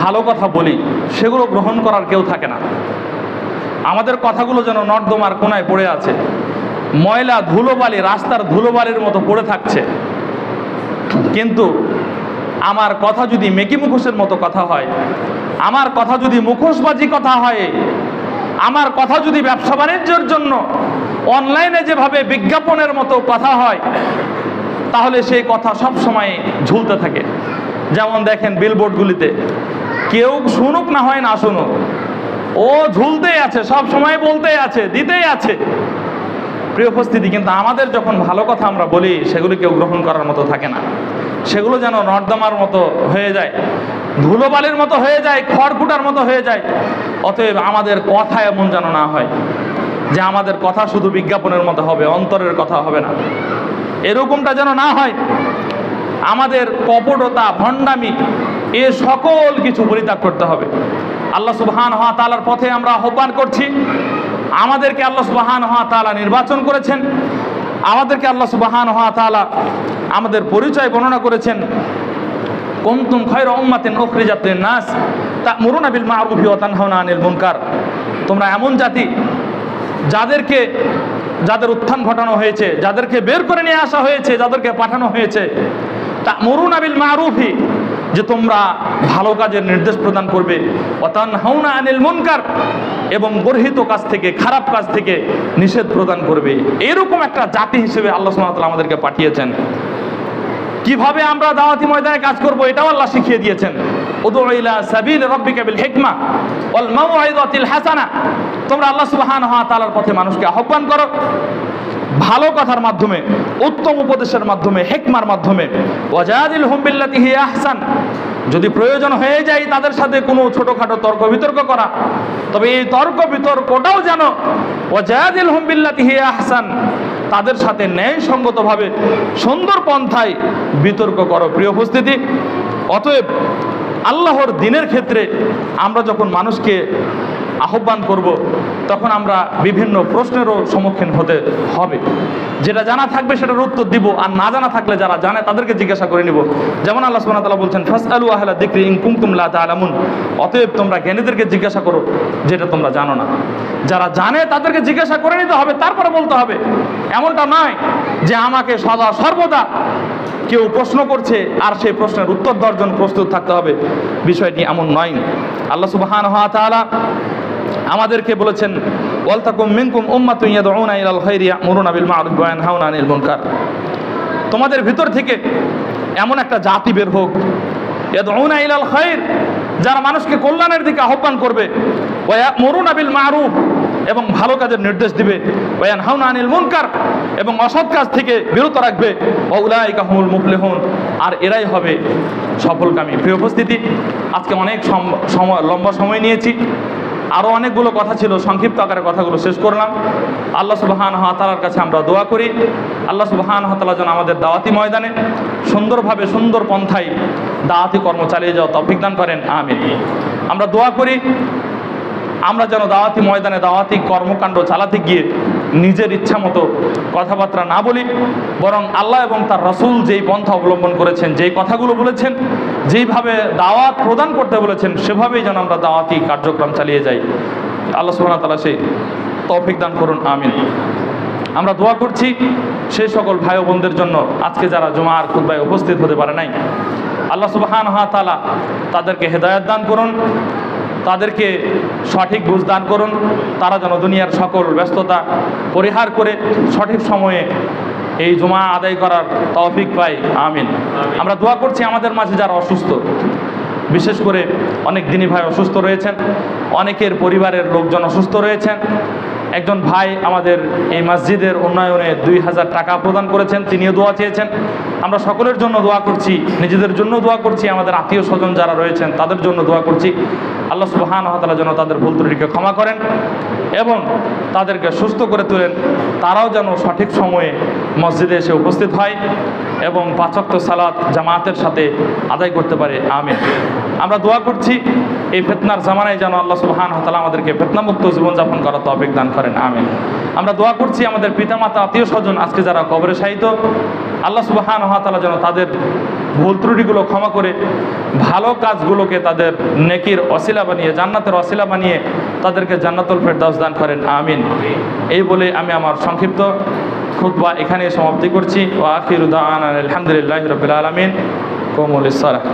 [SPEAKER 1] ভালো কথা বলি সেগুলো গ্রহণ করার কেউ থাকে না। আমাদের কথাগুলো যেন নর্দমার কোনায় পড়ে আছে, ময়লা ধুলোবালি, রাস্তার ধুলোবালির মতো পড়ে থাকছে। কিন্তু আমার কথা যদি মেকি মুখোশের মতো কথা হয়, আমার কথা যদি মুখোশবাজি কথা হয়, আমার কথা যদি ব্যবসা বাণিজ্যের জন্য অনলাইনে যেভাবে বিজ্ঞাপনের মতো কথা হয়, তাহলে সেই কথা সব সময় ঝুলতে থাকে। যেমন দেখেন বিলবোর্ডগুলিতে, কেউ শুনুক না হয় না শুনুক, ও ঝুলতেই আছে, সব সময় বলতেই আছে, দিতেই আছে। প্রিয় উপস্থিতি, কিন্তু আমাদের যখন ভালো কথা আমরা বলি সেগুলি কেউ গ্রহণ করার মতো থাকে না। সেগুলো যেন নর্দমার মতো হয়ে যায়, ধুলোবালির মতো হয়ে যায়, খড়কুটার মতো হয়ে যায়। অতএব আমাদের কথা এমন যেন না হয় যে আমাদের কথা শুধু বিজ্ঞাপনের মতো হবে, অন্তরের কথা হবে না। এরকমটা যেন না হয়। আমাদের কপটতা, ভণ্ডামি, এ সকল কিছু পরিত্যাগ করতে হবে। আল্লাহ সুবহানাহু ওয়া তাআলার পথে আমরা আহ্বান করছি। আমাদেরকে আল্লাহ সুবহানাহু ওয়া তাআলা নির্বাচন করেছেন, আমাদেরকে আল্লাহ সুবহানাহু ওয়া তাআলা আমাদের পরিচয় বর্ণনা করেছেন, কুনতুম খায়রা উম্মাতিন উখরিজাত লিন-নাস তা'মুরুনা বিল মা'রুফি ওয়া তানহাউনা আনিল মুনকার। তোমরা এমন জাতি যাদের উত্থান ঘটানো হয়েছে, যাদেরকে বের করে নিয়ে আসা হয়েছে, যাদেরকে পাঠানো হয়েছে, তা'মুরুনা বিল মা'রুফি, যে তোমরা ভালো কাজের নির্দেশ প্রদান করবে, ওয়া তানহাউনা আনিল মুনকার, এবং গর্হিত কাজ থেকে, খারাপ কাজ থেকে নিষেধ প্রদান করবে। এরকম একটা জাতি হিসেবে আল্লাহ সুবহানাহু ওয়া তাআলা আমাদেরকে পাঠিয়েছেন। কিভাবে আমরা দাওয়াতি ময়দানে কাজ করব এটাও আল্লাহ শিখিয়ে দিয়েছেন। উদউ ইলা সাবিল রাব্বিকা বিল হিকমা ওয়াল মাউইযাতিল হাসানা। তোমরা আল্লাহ সুবহানাহু ওয়া তাআলার পথে মানুষকে আহ্বান করো ভালো কথার মাধ্যমে, উত্তম উপদেশের মাধ্যমে, হিকমার মাধ্যমে। ওয়াজাদিলহুম বিল্লাতি হিয়া আহসান। যদি প্রয়োজন হয়ে যায় তাদের সাথে কোনো ছোটখাটো তর্ক বিতর্ক করা, তবে এই তর্ক বিতর্কটাও যেন ওয়াজাদিলহুম বিল্লাতি হিয়া আহসান, তাদের সাথে ন্যায়সঙ্গতভাবে সুন্দর পন্থায় বিতর্ক করো। প্রিয় উপস্থিতি, অতএব আল্লাহর দ্বীনের ক্ষেত্রে আমরা যখন মানুষকে আহ্বান করব, তখন আমরা বিভিন্ন প্রশ্নেরও সম্মুখীন হতে হবে। যেটা জানা থাকবে সেটার উত্তর দিব, আর না জানা থাকলে যারা জানে তাদেরকে জিজ্ঞাসা করে নিব। যেমন আল্লাহ সুবহানাহু ওয়া তাআলা বলছেন, ফাসআলু আহলা যিকরি ইন কুনতুম লা তা'লামুন। অতএব তোমরা জ্ঞানীদেরকে জিজ্ঞাসা করো যেটা তোমরা জানো না। যারা জানে তাদেরকে জিজ্ঞাসা করে নিতে হবে, তারপরে বলতে হবে। এমনটা নয় যে আমাকে সদা সর্বদা কেউ প্রশ্ন করছে আর সেই প্রশ্নের উত্তর দেওয়ার জন্য প্রস্তুত থাকতে হবে, বিষয়টি এমন নয়। আল্লাহ সুবহানাহু ওয়া তাআলা আমাদেরকে বলেছেন, ওয়ালতাকুম মিনকুম উম্মাতুন ইয়াদউনা ইলাল খায়রি ইয়া'মুরুনা বিল মা'রুফি ওয়া ইয়ানহাউনা আনিল মুনকার। তোমাদের ভিতর থেকে এমন একটা জাতি বের হোক, ইয়াদউনা ইলাল খায়র, যারা মানুষকে কল্যাণের দিকে আহ্বান করবে, ওয়া ইয়া'মুরুনা বিল মা'রুফ, এবং ভালো কাজের নির্দেশ দিবে, ওয়া ইয়ানহাউনা আনিল মুনকার, এবং অসৎ কাজ থেকে বিরত রাখবে, ওয়া উলাইকা হুমুল মুফলিহুন, আর এরাই হবে সফলকামী। প্রিয় উপস্থিতি, আজকে অনেক লম্বা সময় নিয়েছি, আরও অনেকগুলো কথা ছিল, সংক্ষিপ্ত আকারে কথাগুলো শেষ করলাম। আল্লাহ সুবহানাহু ওয়া তাআলার কাছে আমরা দোয়া করি, আল্লাহ সুবহানাহু ওয়া তাআলা যেন আমাদের দাওয়াতি ময়দানে সুন্দরভাবে, সুন্দর পন্থায় দাওয়াতি কর্ম চালিয়ে যাওয়া তৌফিক দান করেন, আমিন। আমরা দোয়া করি আমরা যেন দাওয়াতি ময়দানে দাওয়াতি কর্মকাণ্ড চালাতে গিয়ে নিজের ইচ্ছা মতো কথাবার্তা না বলি, বরং আল্লাহ এবং তার রাসূল যেই পন্থা অবলম্বন করেছেন, যেই কথাগুলো বলেছেন, যেইভাবে দাওয়াত প্রদান করতে বলেছেন, সেভাবেই যেন আমরা দাওয়াতি কার্যক্রম চালিয়ে যাই। আল্লাহ সুবহানাহু ওয়া তাআলা সেই তৌফিক দান করুন, আমিন। আমরা দোয়া করছি সেই সকল ভাই ও বোনদের জন্য আজকে যারা জুমার খুতবায় উপস্থিত হতে পারে নাই, আল্লাহ সুবহানাহু ওয়া তাআলা তাদেরকে হেদায়েত দান করুন, তাদেরকে সঠিক বুঝ দান করুন, তারা যেন দুনিয়ার সকল ব্যস্ততা পরিহার করে সঠিক সময়ে এই জুমা আদায় করার তৌফিক পাই, আমিন। আমরা দোয়া করছি আমাদের মাঝে যারা অসুস্থ, বিশেষ করে অনেক দিনী ভাই অসুস্থ রয়েছেন, অনেকের পরিবারের লোকজন অসুস্থ রয়েছেন। একজন ভাই আমাদের এই মসজিদের উন্নয়নে 2000 টাকা প্রদান করেছেন, তিনিও দোয়া চেয়েছেন। আমরা সকলের জন্য দোয়া করছি, নিজেদের জন্য দোয়া করছি, আমাদের আত্মীয় স্বজন যারা রয়েছেন তাদের জন্য দোয়া করছি। আল্লাহ সুবহানাহু ওয়া তাআলা যেন তাদের ভুল ত্রুটিকে ক্ষমা করেন এবং তাদেরকে সুস্থ করে তোলেন, তারাও যেন সঠিক সময়ে মসজিদে এসে উপস্থিত হয় এবং 5 ওয়াক্ত সালাত জামাতের সাথে আদায় করতে পারে, আমিন। আমরা দোয়া করছি এই ফিতনার জামানায় যেন আল্লাহ সুবহানাহু ওয়া তাআলা আমাদেরকে ফিতনামুক্ত জীবনযাপন করার তৌফিক দান করেন, আমিন। আমরা দোয়া করছি আমাদের পিতামাতা আত্মীয় স্বজন আজকে যারা কবরে শায়িত, আল্লাহ সুবহানাহু ওয়া তাআলা যেন তাদের ভুল ত্রুটিগুলো ক্ষমা করে ভালো কাজগুলোকে তাদের নেকির ওসিলা বানিয়ে, জান্নাতের ওসিলা বানিয়ে তাদেরকে জান্নাতুল ফেরদাউস দান করেন, আমিন। এই বলে আমি আমার সংক্ষিপ্ত খুতবা এখানে সমাপ্তি করছি। ওয়া আখিরু দাওয়ানা আলহামদুলিল্লাহি রাব্বিল আলামিন। কুমুল সালাহ।